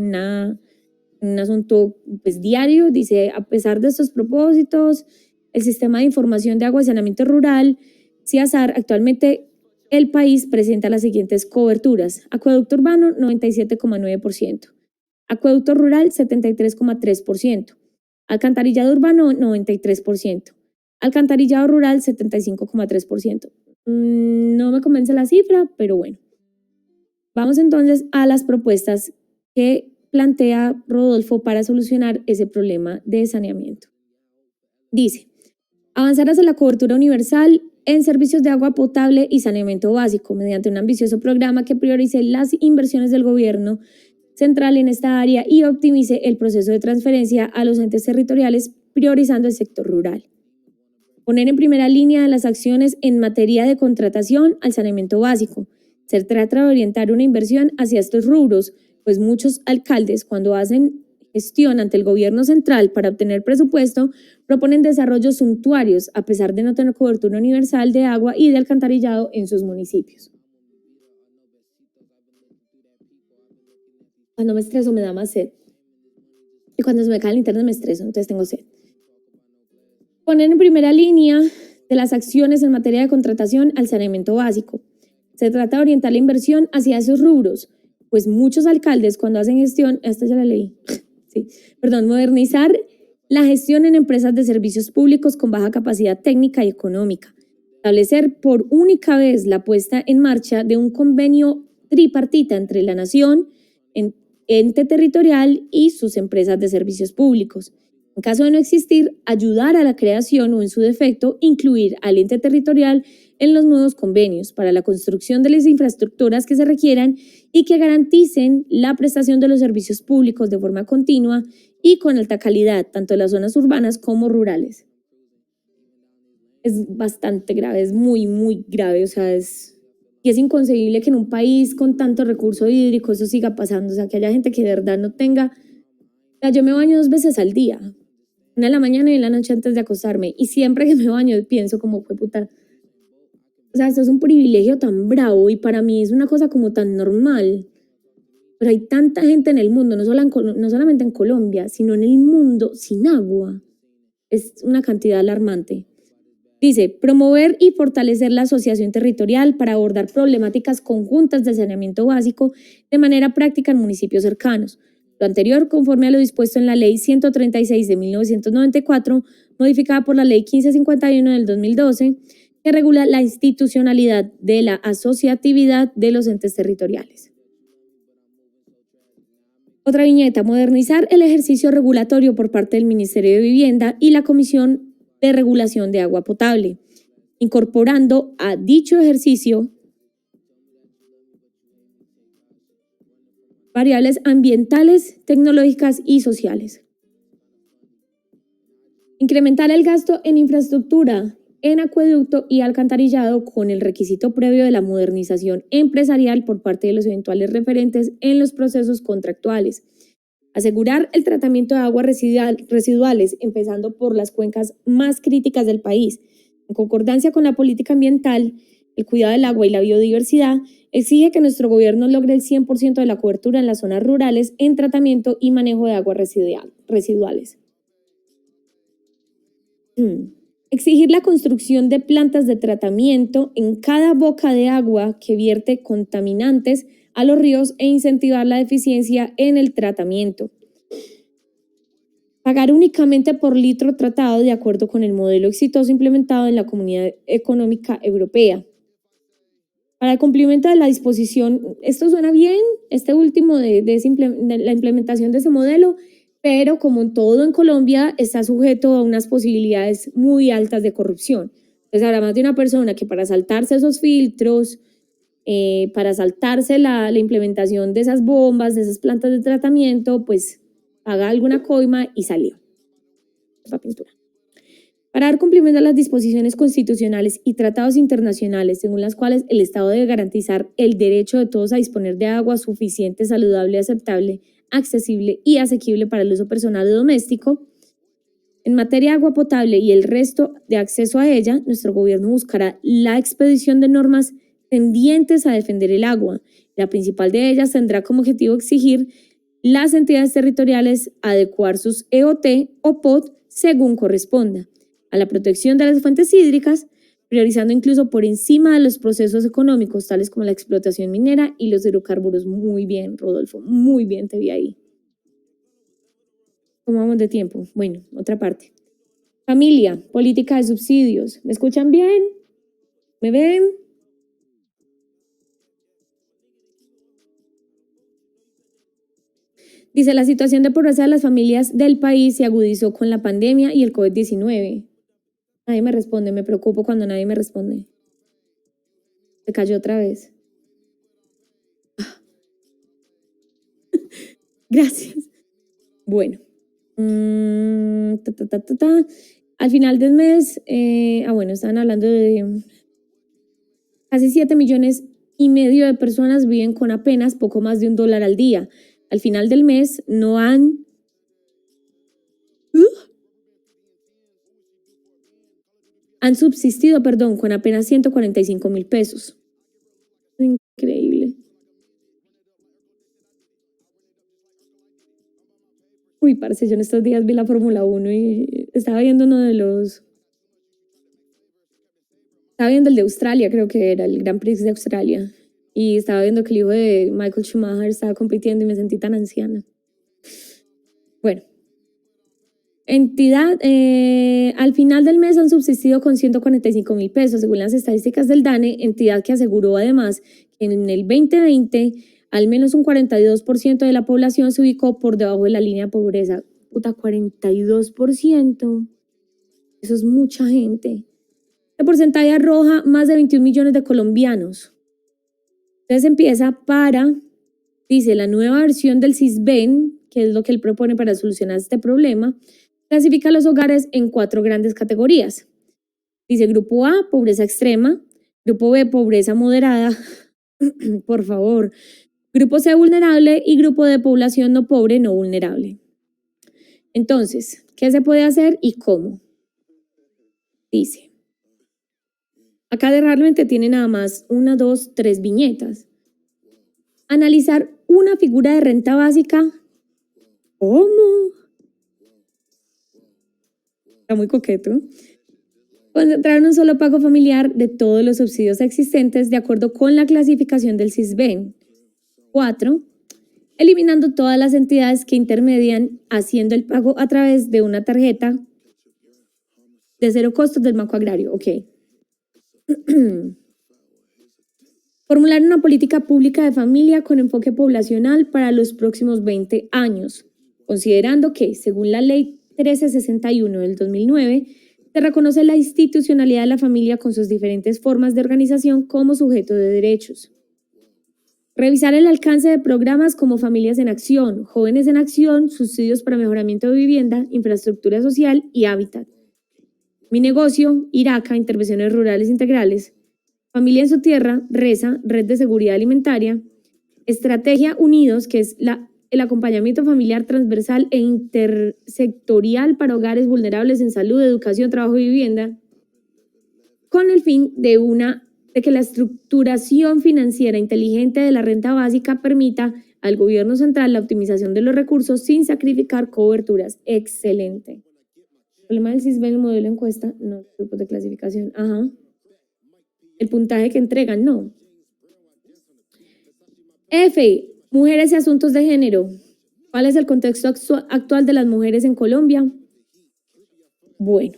un asunto pues, diario. Dice, a pesar de estos propósitos, el Sistema de Información de Agua y Saneamiento Rural, CIASAR, actualmente el país presenta las siguientes coberturas. Acueducto urbano, 97,9%. Acueducto rural, 73,3%. Alcantarillado urbano, 93%. Alcantarillado rural, 75,3%. No me convence la cifra, pero bueno. Vamos entonces a las propuestas que plantea Rodolfo para solucionar ese problema de saneamiento. Dice, avanzar hacia la cobertura universal en servicios de agua potable y saneamiento básico mediante un ambicioso programa que priorice las inversiones del gobierno central en esta área y optimice el proceso de transferencia a los entes territoriales, priorizando el sector rural. Poner en primera línea las acciones en materia de contratación al saneamiento básico. Se trata de orientar una inversión hacia estos rubros, pues muchos alcaldes, cuando hacen gestión ante el gobierno central para obtener presupuesto, proponen desarrollos suntuarios a pesar de no tener cobertura universal de agua y de alcantarillado en sus municipios. Cuando me estreso me da más sed. Y cuando se me cae el internet me estreso, entonces tengo sed. Poner en primera línea de las acciones en materia de contratación al saneamiento básico. Se trata de orientar la inversión hacia esos rubros, pues muchos alcaldes cuando hacen gestión, esta ya la leí, modernizar la gestión en empresas de servicios públicos con baja capacidad técnica y económica. Establecer por única vez la puesta en marcha de un convenio tripartita entre la nación, ente territorial y sus empresas de servicios públicos. En caso de no existir, ayudar a la creación o en su defecto, incluir al ente territorial en los nuevos convenios para la construcción de las infraestructuras que se requieran y que garanticen la prestación de los servicios públicos de forma continua y con alta calidad, tanto en las zonas urbanas como rurales. Es bastante grave, es muy, muy grave, y es inconcebible que en un país con tanto recurso hídrico eso siga pasando, que haya gente que de verdad no tenga. Yo me baño 2 veces al día, una en la mañana y en la noche antes de acostarme, y siempre que me baño pienso como, fue puta, esto es un privilegio tan bravo y para mí es una cosa como tan normal, pero hay tanta gente en el mundo, no solamente en Colombia, sino en el mundo sin agua. Es una cantidad alarmante. Dice, promover y fortalecer la asociación territorial para abordar problemáticas conjuntas de saneamiento básico de manera práctica en municipios cercanos. Lo anterior, conforme a lo dispuesto en la Ley 136 de 1994, modificada por la Ley 1551 del 2012, que regula la institucionalidad de la asociatividad de los entes territoriales. Otra viñeta, modernizar el ejercicio regulatorio por parte del Ministerio de Vivienda y la Comisión de Regulación de Agua Potable, incorporando a dicho ejercicio variables ambientales, tecnológicas y sociales. Incrementar el gasto en infraestructura, en acueducto y alcantarillado con el requisito previo de la modernización empresarial por parte de los eventuales referentes en los procesos contractuales. Asegurar el tratamiento de aguas residuales, empezando por las cuencas más críticas del país. En concordancia con la política ambiental, el cuidado del agua y la biodiversidad, exige que nuestro gobierno logre el 100% de la cobertura en las zonas rurales en tratamiento y manejo de aguas residuales. Exigir la construcción de plantas de tratamiento en cada boca de agua que vierte contaminantes a los ríos e incentivar la eficiencia en el tratamiento. Pagar únicamente por litro tratado de acuerdo con el modelo exitoso implementado en la Comunidad Económica Europea. Para el cumplimiento de la disposición, esto suena bien, este último de la implementación de ese modelo, pero como en todo en Colombia está sujeto a unas posibilidades muy altas de corrupción. Entonces habrá más de una persona que para saltarse esos filtros, para saltarse la implementación de esas bombas, de esas plantas de tratamiento, pues haga alguna coima y salió la pintura. Para dar cumplimiento a las disposiciones constitucionales y tratados internacionales según las cuales el Estado debe garantizar el derecho de todos a disponer de agua suficiente, saludable, aceptable, accesible y asequible para el uso personal y doméstico, en materia de agua potable y el resto de acceso a ella, nuestro gobierno buscará la expedición de normas tendientes a defender el agua. La principal de ellas tendrá como objetivo exigir las entidades territoriales adecuar sus EOT o POT según corresponda a la protección de las fuentes hídricas, priorizando incluso por encima de los procesos económicos, tales como la explotación minera y los hidrocarburos. Muy bien, Rodolfo, muy bien te vi ahí. ¿Cómo vamos de tiempo? Bueno, otra parte. Familia, política de subsidios. ¿Me escuchan bien? ¿Me ven? Dice, la situación de pobreza de las familias del país se agudizó con la pandemia y el COVID-19. Nadie me responde, me preocupo cuando nadie me responde. Se cayó otra vez. Gracias. Bueno. Al final del mes, bueno, estaban hablando de casi 7,5 millones de personas viven con apenas poco más de $1 al día. Al final del mes no han subsistido, con apenas 145,000 pesos. Increíble. Uy, parce, yo en estos días vi la Fórmula 1 y estaba viendo estaba viendo el de Australia, creo que era el Grand Prix de Australia. Y estaba viendo que el hijo de Michael Schumacher estaba compitiendo y me sentí tan anciana. Bueno. Entidad, al final del mes han subsistido con 145,000 pesos, según las estadísticas del DANE, entidad que aseguró además que en el 2020 al menos un 42% de la población se ubicó por debajo de la línea de pobreza. Puta, 42%. Eso es mucha gente. El porcentaje arroja más de 21 millones de colombianos. Entonces empieza dice, la nueva versión del CISBEN, que es lo que él propone para solucionar este problema, clasifica a los hogares en 4 grandes categorías. Dice grupo A, pobreza extrema, grupo B, pobreza moderada, por favor, grupo C, vulnerable y grupo D, población no pobre, no vulnerable. Entonces, ¿qué se puede hacer y cómo? Dice, acá realmente tiene nada más 1, 2, 3 viñetas. Analizar una figura de renta básica. ¿Cómo? Está muy coqueto. Concentrar en un solo pago familiar de todos los subsidios existentes de acuerdo con la clasificación del CISBEN. 4. Eliminando todas las entidades que intermedian haciendo el pago a través de una tarjeta de 0 costos del Banco Agrario. Ok. Formular una política pública de familia con enfoque poblacional para los próximos 20 años, considerando que, según la Ley 1361 del 2009, se reconoce la institucionalidad de la familia con sus diferentes formas de organización como sujeto de derechos. Revisar el alcance de programas como Familias en Acción, Jóvenes en Acción, Subsidios para Mejoramiento de Vivienda, Infraestructura Social y Hábitat. Mi Negocio, IRACA, Intervenciones Rurales Integrales, Familia en su Tierra, RESA, Red de Seguridad Alimentaria, Estrategia Unidos, que es el acompañamiento familiar transversal e intersectorial para hogares vulnerables en salud, educación, trabajo y vivienda, con el fin de que la estructuración financiera inteligente de la renta básica permita al gobierno central la optimización de los recursos sin sacrificar coberturas. Excelente. El problema del CISBEN, el modelo de encuesta, no, grupos de clasificación, ajá. El puntaje que entregan, no. F, mujeres y asuntos de género. ¿Cuál es el contexto actual de las mujeres en Colombia? Bueno.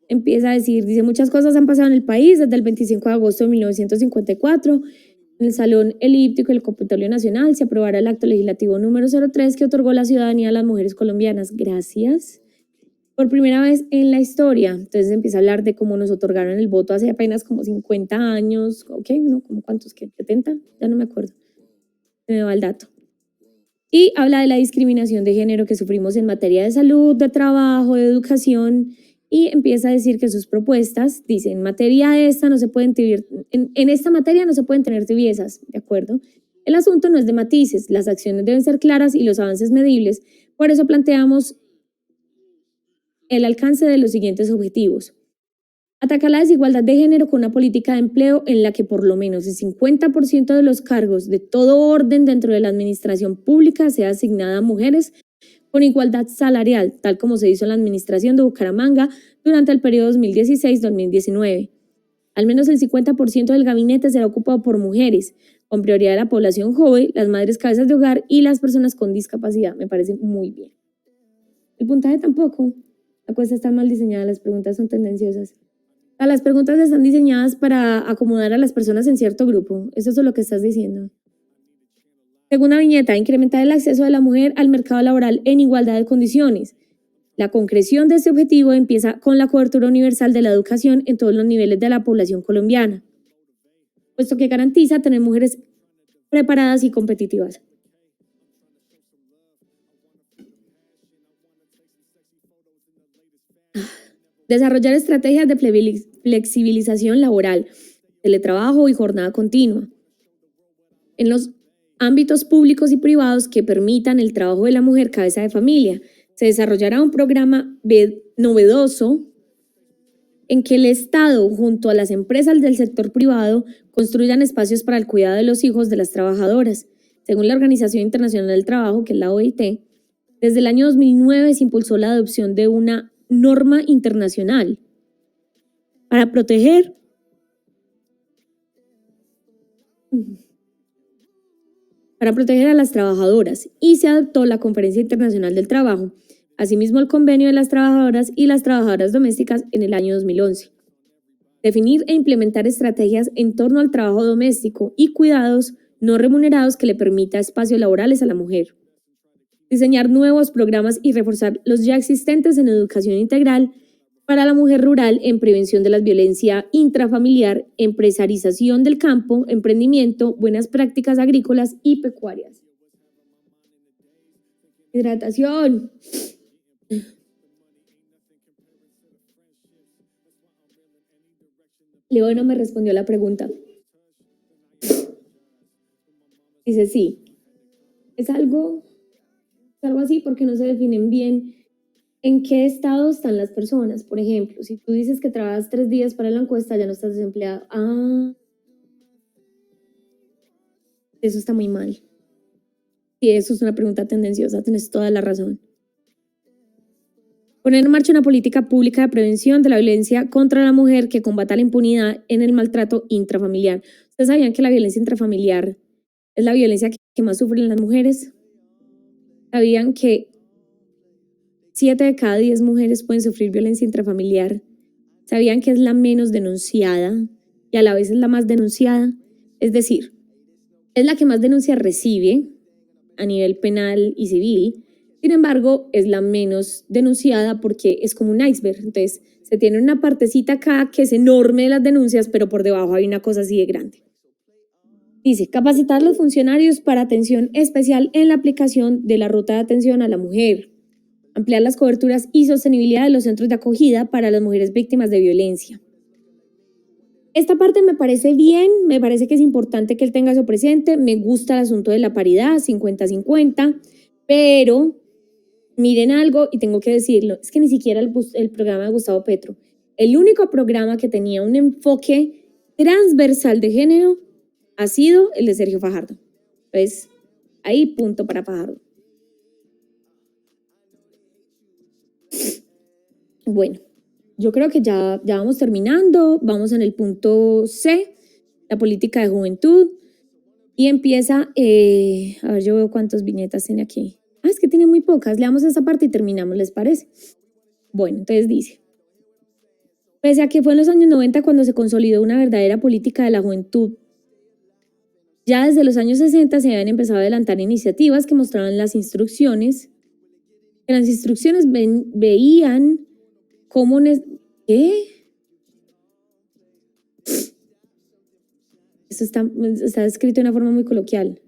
Empieza a decir, dice, muchas cosas han pasado en el país desde el 25 de agosto de 1954. En el Salón Elíptico del Capitolio Nacional se aprobará el acto legislativo número 03 que otorgó la ciudadanía a las mujeres colombianas. Gracias. Por primera vez en la historia. Entonces empieza a hablar de cómo nos otorgaron el voto hace apenas como 50 años. ¿Ok? ¿No? ¿Cómo cuántos? ¿Qué? ¿70? Ya no me acuerdo. Se me va el dato. Y habla de la discriminación de género que sufrimos en materia de salud, de trabajo, de educación y empieza a decir que sus propuestas, dice, en materia de esta no se pueden en esta materia no se pueden tener tibiezas, ¿de acuerdo? El asunto no es de matices, las acciones deben ser claras y los avances medibles, por eso planteamos el alcance de los siguientes objetivos. Atacar la desigualdad de género con una política de empleo en la que por lo menos el 50% de los cargos de todo orden dentro de la administración pública sea asignada a mujeres con igualdad salarial, tal como se hizo en la administración de Bucaramanga durante el periodo 2016-2019. Al menos el 50% del gabinete será ocupado por mujeres, con prioridad de la población joven, las madres cabezas de hogar y las personas con discapacidad. Me parece muy bien. El puntaje tampoco. La cosa está mal diseñada, las preguntas son tendenciosas. Las preguntas están diseñadas para acomodar a las personas en cierto grupo. Eso es lo que estás diciendo. Segunda viñeta, incrementar el acceso de la mujer al mercado laboral en igualdad de condiciones. La concreción de este objetivo empieza con la cobertura universal de la educación en todos los niveles de la población colombiana, puesto que garantiza tener mujeres preparadas y competitivas. Desarrollar estrategias de flexibilización laboral, teletrabajo y jornada continua. En los ámbitos públicos y privados que permitan el trabajo de la mujer cabeza de familia, se desarrollará un programa novedoso en que el Estado, junto a las empresas del sector privado, construyan espacios para el cuidado de los hijos de las trabajadoras. Según la Organización Internacional del Trabajo, que es la OIT, desde el año 2009 se impulsó la adopción de una norma internacional para proteger a las trabajadoras y se adoptó la Conferencia Internacional del Trabajo, asimismo el Convenio de las Trabajadoras y las Trabajadoras Domésticas en el año 2011. Definir e implementar estrategias en torno al trabajo doméstico y cuidados no remunerados que le permita espacios laborales a la mujer. Diseñar nuevos programas y reforzar los ya existentes en educación integral para la mujer rural en prevención de la violencia intrafamiliar, empresarización del campo, emprendimiento, buenas prácticas agrícolas y pecuarias. Hidratación. Leo no me respondió la pregunta. Dice sí. Es algo así porque no se definen bien en qué estado están las personas. Por ejemplo, si tú dices que trabajas 3 días para la encuesta, ya no estás desempleado. Eso está muy mal. Y eso es una pregunta tendenciosa, tienes toda la razón. Poner en marcha una política pública de prevención de la violencia contra la mujer que combata la impunidad en el maltrato intrafamiliar. ¿Ustedes sabían que la violencia intrafamiliar es la violencia que más sufren las mujeres? ¿Sabían que 7 de cada 10 mujeres pueden sufrir violencia intrafamiliar? ¿Sabían que es la menos denunciada y a la vez es la más denunciada? Es decir, es la que más denuncias recibe a nivel penal y civil. Sin embargo, es la menos denunciada porque es como un iceberg. Entonces, se tiene una partecita acá que es enorme de las denuncias, pero por debajo hay una cosa así de grande. Dice, capacitar a los funcionarios para atención especial en la aplicación de la ruta de atención a la mujer. Ampliar las coberturas y sostenibilidad de los centros de acogida para las mujeres víctimas de violencia. Esta parte me parece bien, me parece que es importante que él tenga eso presente. Me gusta el asunto de la paridad, 50-50, pero miren algo y tengo que decirlo, es que ni siquiera el programa de Gustavo Petro, el único programa que tenía un enfoque transversal de género ha sido el de Sergio Fajardo. Pues ahí punto para Fajardo. Bueno, yo creo que ya vamos terminando, vamos en el punto C, la política de juventud, y empieza, a ver, yo veo cuántas viñetas tiene aquí. Es que tiene muy pocas, leamos esta parte y terminamos, ¿les parece? Bueno, entonces dice, pese a que fue en los años 90 cuando se consolidó una verdadera política de la juventud, ya desde los años 60 se habían empezado a adelantar iniciativas que mostraban las instrucciones, veían cómo... ¿Qué? Esto está escrito de una forma muy coloquial.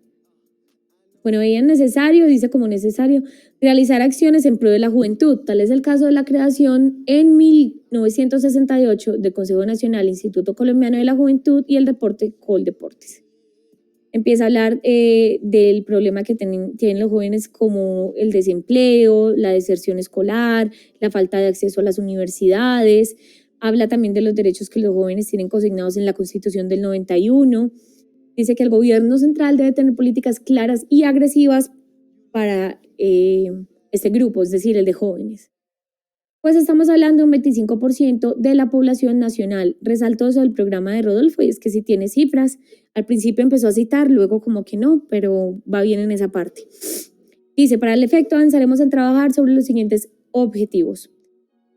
Bueno, veían necesario, dice como necesario, realizar acciones en pro de la juventud. Tal es el caso de la creación en 1968 del Consejo Nacional Instituto Colombiano de la Juventud y el Deporte, Coldeportes. Empieza a hablar del problema que tienen los jóvenes como el desempleo, la deserción escolar, la falta de acceso a las universidades. Habla también de los derechos que los jóvenes tienen consignados en la Constitución del 91. Dice que el gobierno central debe tener políticas claras y agresivas para este grupo, es decir, el de jóvenes. Pues estamos hablando de un 25% de la población nacional. Resalto eso del programa de Rodolfo y es que si tiene cifras, al principio empezó a citar, luego como que no, pero va bien en esa parte. Dice, para el efecto avanzaremos en trabajar sobre los siguientes objetivos.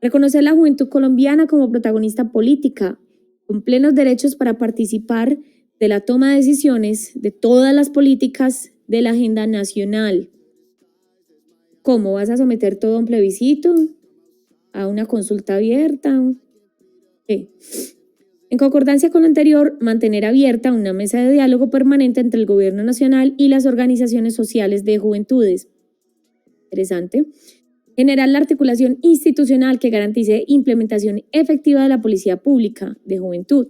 Reconocer la juventud colombiana como protagonista política, con plenos derechos para participar de la toma de decisiones de todas las políticas de la agenda nacional. ¿Cómo vas a someter todo a un plebiscito? ¿A una consulta abierta? ¿Qué? En concordancia con lo anterior, mantener abierta una mesa de diálogo permanente entre el gobierno nacional y las organizaciones sociales de juventudes. Interesante. Generar la articulación institucional que garantice implementación efectiva de la política pública de juventud.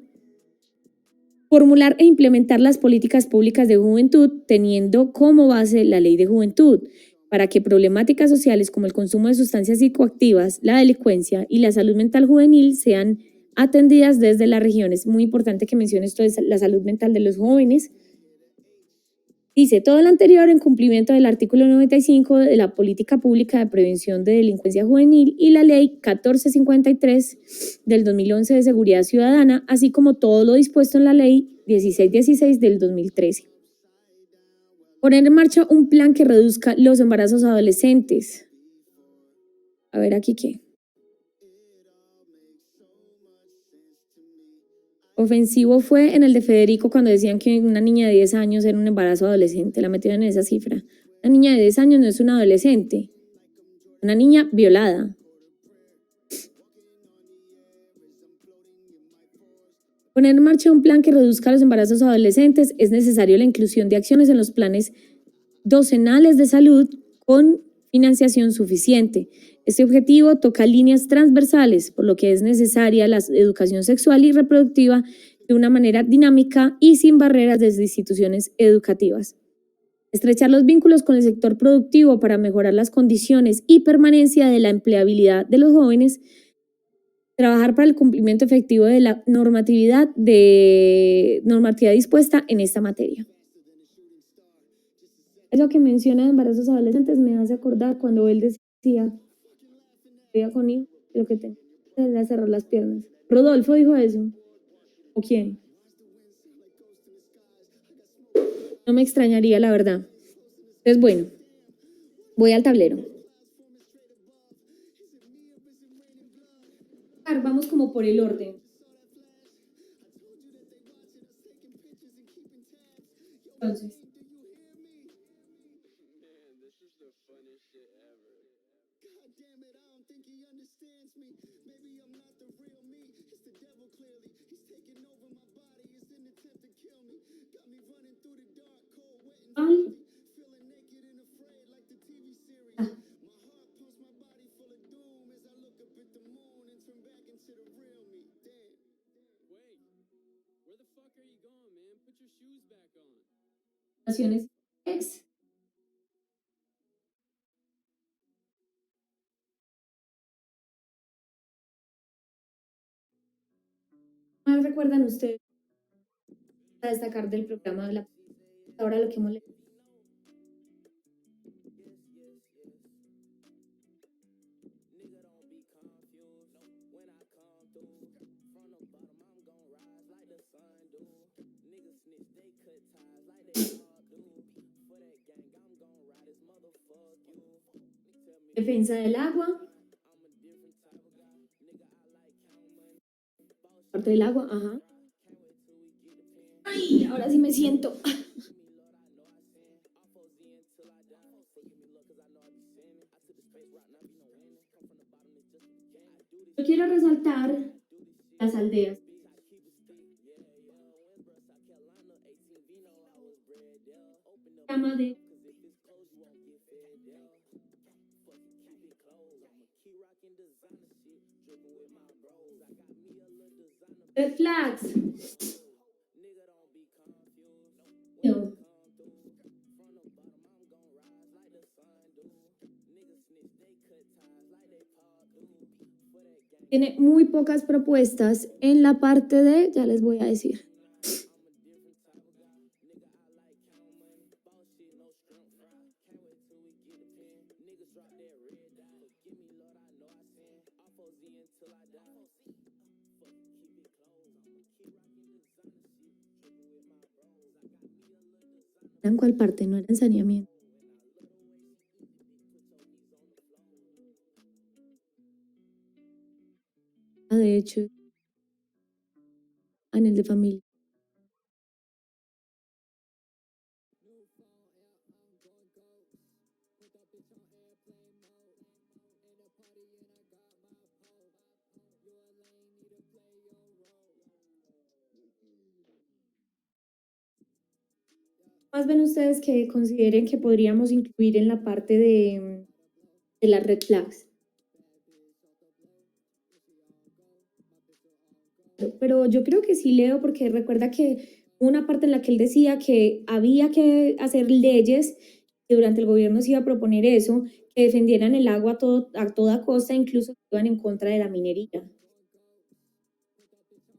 Formular e implementar las políticas públicas de juventud teniendo como base la ley de juventud para que problemáticas sociales como el consumo de sustancias psicoactivas, la delincuencia y la salud mental juvenil sean atendidas desde las regiones. Muy importante que mencione esto de la salud mental de los jóvenes. Dice, todo lo anterior en cumplimiento del artículo 95 de la Política Pública de Prevención de Delincuencia Juvenil y la Ley 1453 del 2011 de Seguridad Ciudadana, así como todo lo dispuesto en la Ley 1616 del 2013. Poner en marcha un plan que reduzca los embarazos adolescentes. A ver, aquí qué. Ofensivo fue en el de Federico cuando decían que una niña de 10 años era un embarazo adolescente, la metieron en esa cifra. Una niña de 10 años no es una adolescente, una niña violada. Poner en marcha un plan que reduzca los embarazos adolescentes es necesario la inclusión de acciones en los planes docenales de salud con financiación suficiente. Este objetivo toca líneas transversales, por lo que es necesaria la educación sexual y reproductiva de una manera dinámica y sin barreras desde instituciones educativas. Estrechar los vínculos con el sector productivo para mejorar las condiciones y permanencia de la empleabilidad de los jóvenes. Trabajar para el cumplimiento efectivo de la normatividad dispuesta en esta materia. Eso que menciona de embarazos adolescentes me hace acordar cuando él decía con hijo, lo que tengo es cerrar las piernas. Rodolfo dijo eso. ¿O quién? No me extrañaría, la verdad. Entonces, bueno, voy al tablero. Vamos como por el orden. Entonces. Naciones ex. ¿Más recuerdan ustedes a destacar del programa de la ahora lo que hemos leído? Defensa del agua. Parte del agua, ajá. Ay, ahora sí me siento. Yo quiero resaltar las aldeas. Llama de Red flags. No. Tiene muy pocas propuestas en la parte de, ya les voy a decir. ¿En cuál parte? No era en saneamiento. De hecho, en el de familia. Más ven ustedes que consideren que podríamos incluir en la parte de las red flags. Pero yo creo que sí leo, porque recuerda que una parte en la que él decía que había que hacer leyes, que durante el gobierno se iba a proponer eso, que defendieran el agua a toda costa, incluso que iban en contra de la minería.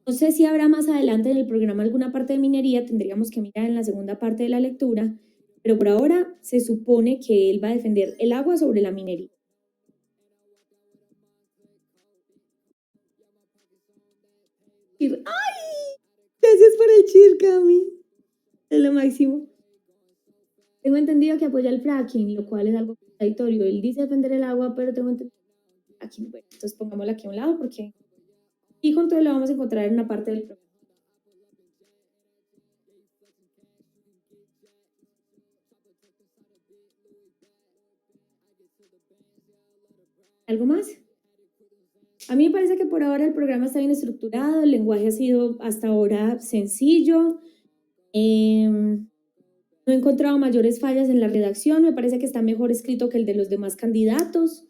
No sé si habrá más adelante en el programa alguna parte de minería, tendríamos que mirar en la segunda parte de la lectura, pero por ahora se supone que él va a defender el agua sobre la minería. ¡Ay! Gracias por el cheer, Cami. Es lo máximo. Tengo entendido que apoya el fracking, lo cual es algo contradictorio. Él dice defender el agua, pero tengo entendido aquí, bueno, entonces pongámoslo aquí a un lado porque y junto lo vamos a encontrar en una parte del programa. ¿Algo más? A mí me parece que por ahora el programa está bien estructurado, el lenguaje ha sido hasta ahora sencillo. No he encontrado mayores fallas en la redacción, me parece que está mejor escrito que el de los demás candidatos.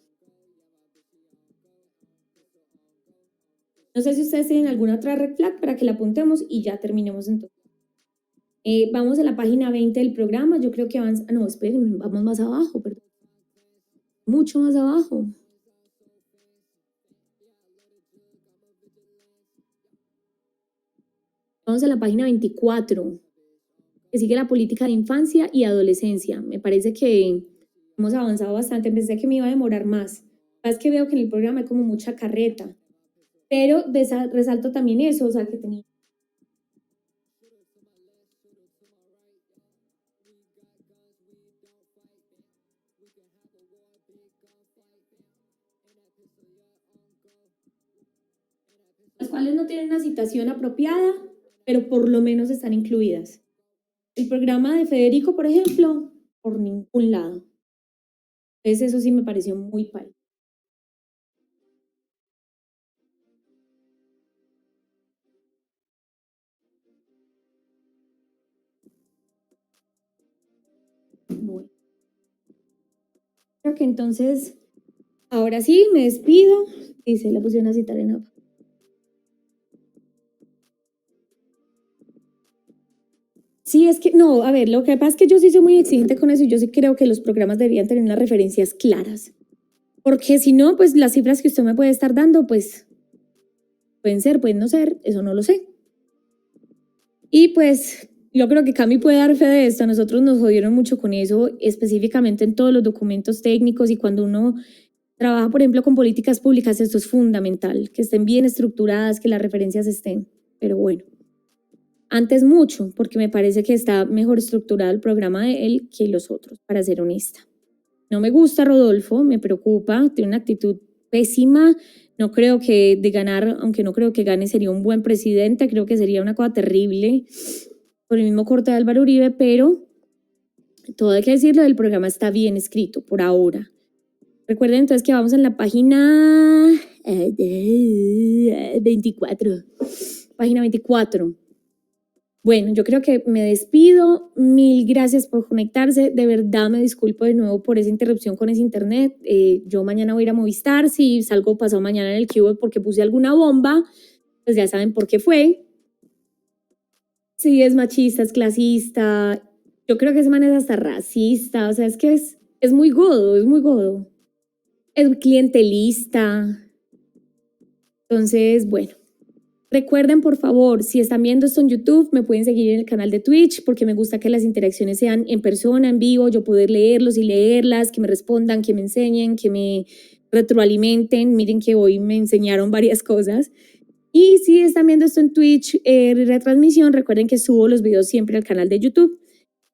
No sé si ustedes tienen alguna otra red flag para que la apuntemos y ya terminemos entonces. Vamos a la página 20 del programa, yo creo que avanza, no, esperen, vamos más abajo, perdón. Mucho más abajo. Vamos a la página 24, que sigue la política de infancia y adolescencia. Me parece que hemos avanzado bastante, pensé que me iba a demorar más. Es que veo que en el programa hay como mucha carreta, pero resalto también eso, o sea, que tenía. Las cuales no tienen una citación apropiada, pero por lo menos están incluidas. El programa de Federico, por ejemplo, por ningún lado. Entonces eso sí me pareció muy pal. Bueno. Creo que entonces, ahora sí, me despido. Dice, la pusieron a citar en APA. Sí, es que, no, a ver, lo que pasa es que yo sí soy muy exigente con eso y yo sí creo que los programas deberían tener unas referencias claras. Porque si no, pues las cifras que usted me puede estar dando, pues pueden ser, pueden no ser, eso no lo sé. Y pues yo creo que Cami puede dar fe de esto, a nosotros nos jodieron mucho con eso, específicamente en todos los documentos técnicos y cuando uno trabaja, por ejemplo, con políticas públicas, esto es fundamental, que estén bien estructuradas, que las referencias estén, pero bueno. Antes mucho, porque me parece que está mejor estructurado el programa de él que los otros, para ser honesta. No me gusta Rodolfo, me preocupa, tiene una actitud pésima, no creo que de ganar, aunque no creo que gane, sería un buen presidente, creo que sería una cosa terrible, por el mismo corte de Álvaro Uribe, pero todo hay que decirlo, el programa está bien escrito por ahora. Recuerden entonces que vamos en la página 24. Página 24. Bueno, yo creo que me despido. Mil gracias por conectarse. De verdad me disculpo de nuevo por esa interrupción con ese internet. Yo mañana voy a ir a Movistar. Si salgo pasado mañana en el keyboard porque puse alguna bomba, pues ya saben por qué fue. Sí, es machista, es clasista, yo creo que ese man es hasta racista, o sea, es que es muy godo, es muy godo. Es clientelista. Entonces, bueno. Recuerden, por favor, si están viendo esto en YouTube, me pueden seguir en el canal de Twitch porque me gusta que las interacciones sean en persona, en vivo, yo poder leerlos y leerlas, que me respondan, que me enseñen, que me retroalimenten. Miren que hoy me enseñaron varias cosas. Y si están viendo esto en Twitch, retransmisión, recuerden que subo los videos siempre al canal de YouTube.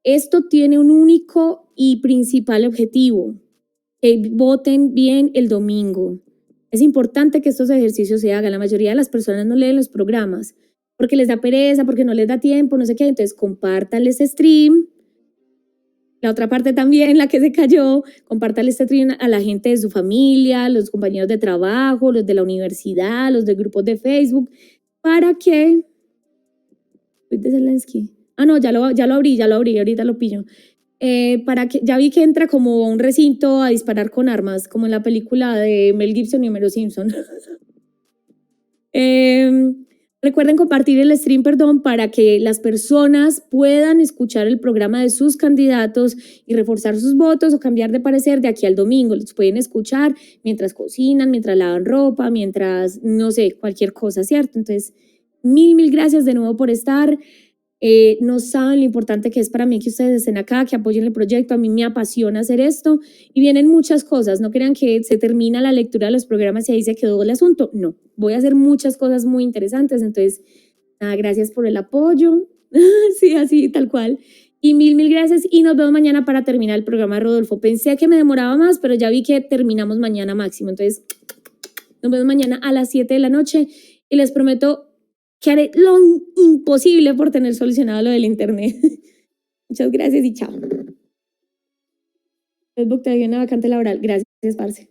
Esto tiene un único y principal objetivo, que voten bien el domingo. Es importante que estos ejercicios se hagan. La mayoría de las personas no leen los programas porque les da pereza, porque no les da tiempo, no sé qué. Entonces, compártanles este stream. La otra parte también, la que se cayó, compártanle este stream a la gente de su familia, los compañeros de trabajo, los de la universidad, los de grupos de Facebook, para que... de Zelensky. Ah, no, ya lo abrí, ahorita lo pillo. Para que, ya vi que entra como un recinto a disparar con armas, como en la película de Mel Gibson y Homero Simpson. Recuerden compartir el stream, para que las personas puedan escuchar el programa de sus candidatos y reforzar sus votos o cambiar de parecer de aquí al domingo. Los pueden escuchar mientras cocinan, mientras lavan ropa, mientras, no sé, cualquier cosa, ¿cierto? Entonces, mil gracias de nuevo por estar. No saben lo importante que es para mí que ustedes estén acá, que apoyen el proyecto. A mí me apasiona hacer esto y vienen muchas cosas. No crean que se termina la lectura de los programas y ahí se quedó el asunto. No, voy a hacer muchas cosas muy interesantes. Entonces, nada, gracias por el apoyo. Sí, así, tal cual. Y mil gracias y nos vemos mañana para terminar el programa de Rodolfo. Pensé que me demoraba más, pero ya vi que terminamos mañana máximo. Entonces, nos vemos mañana a las 7 de la noche y les prometo que haré lo imposible por tener solucionado lo del internet. Muchas gracias y chao. Facebook te dio una vacante laboral. Gracias, parce.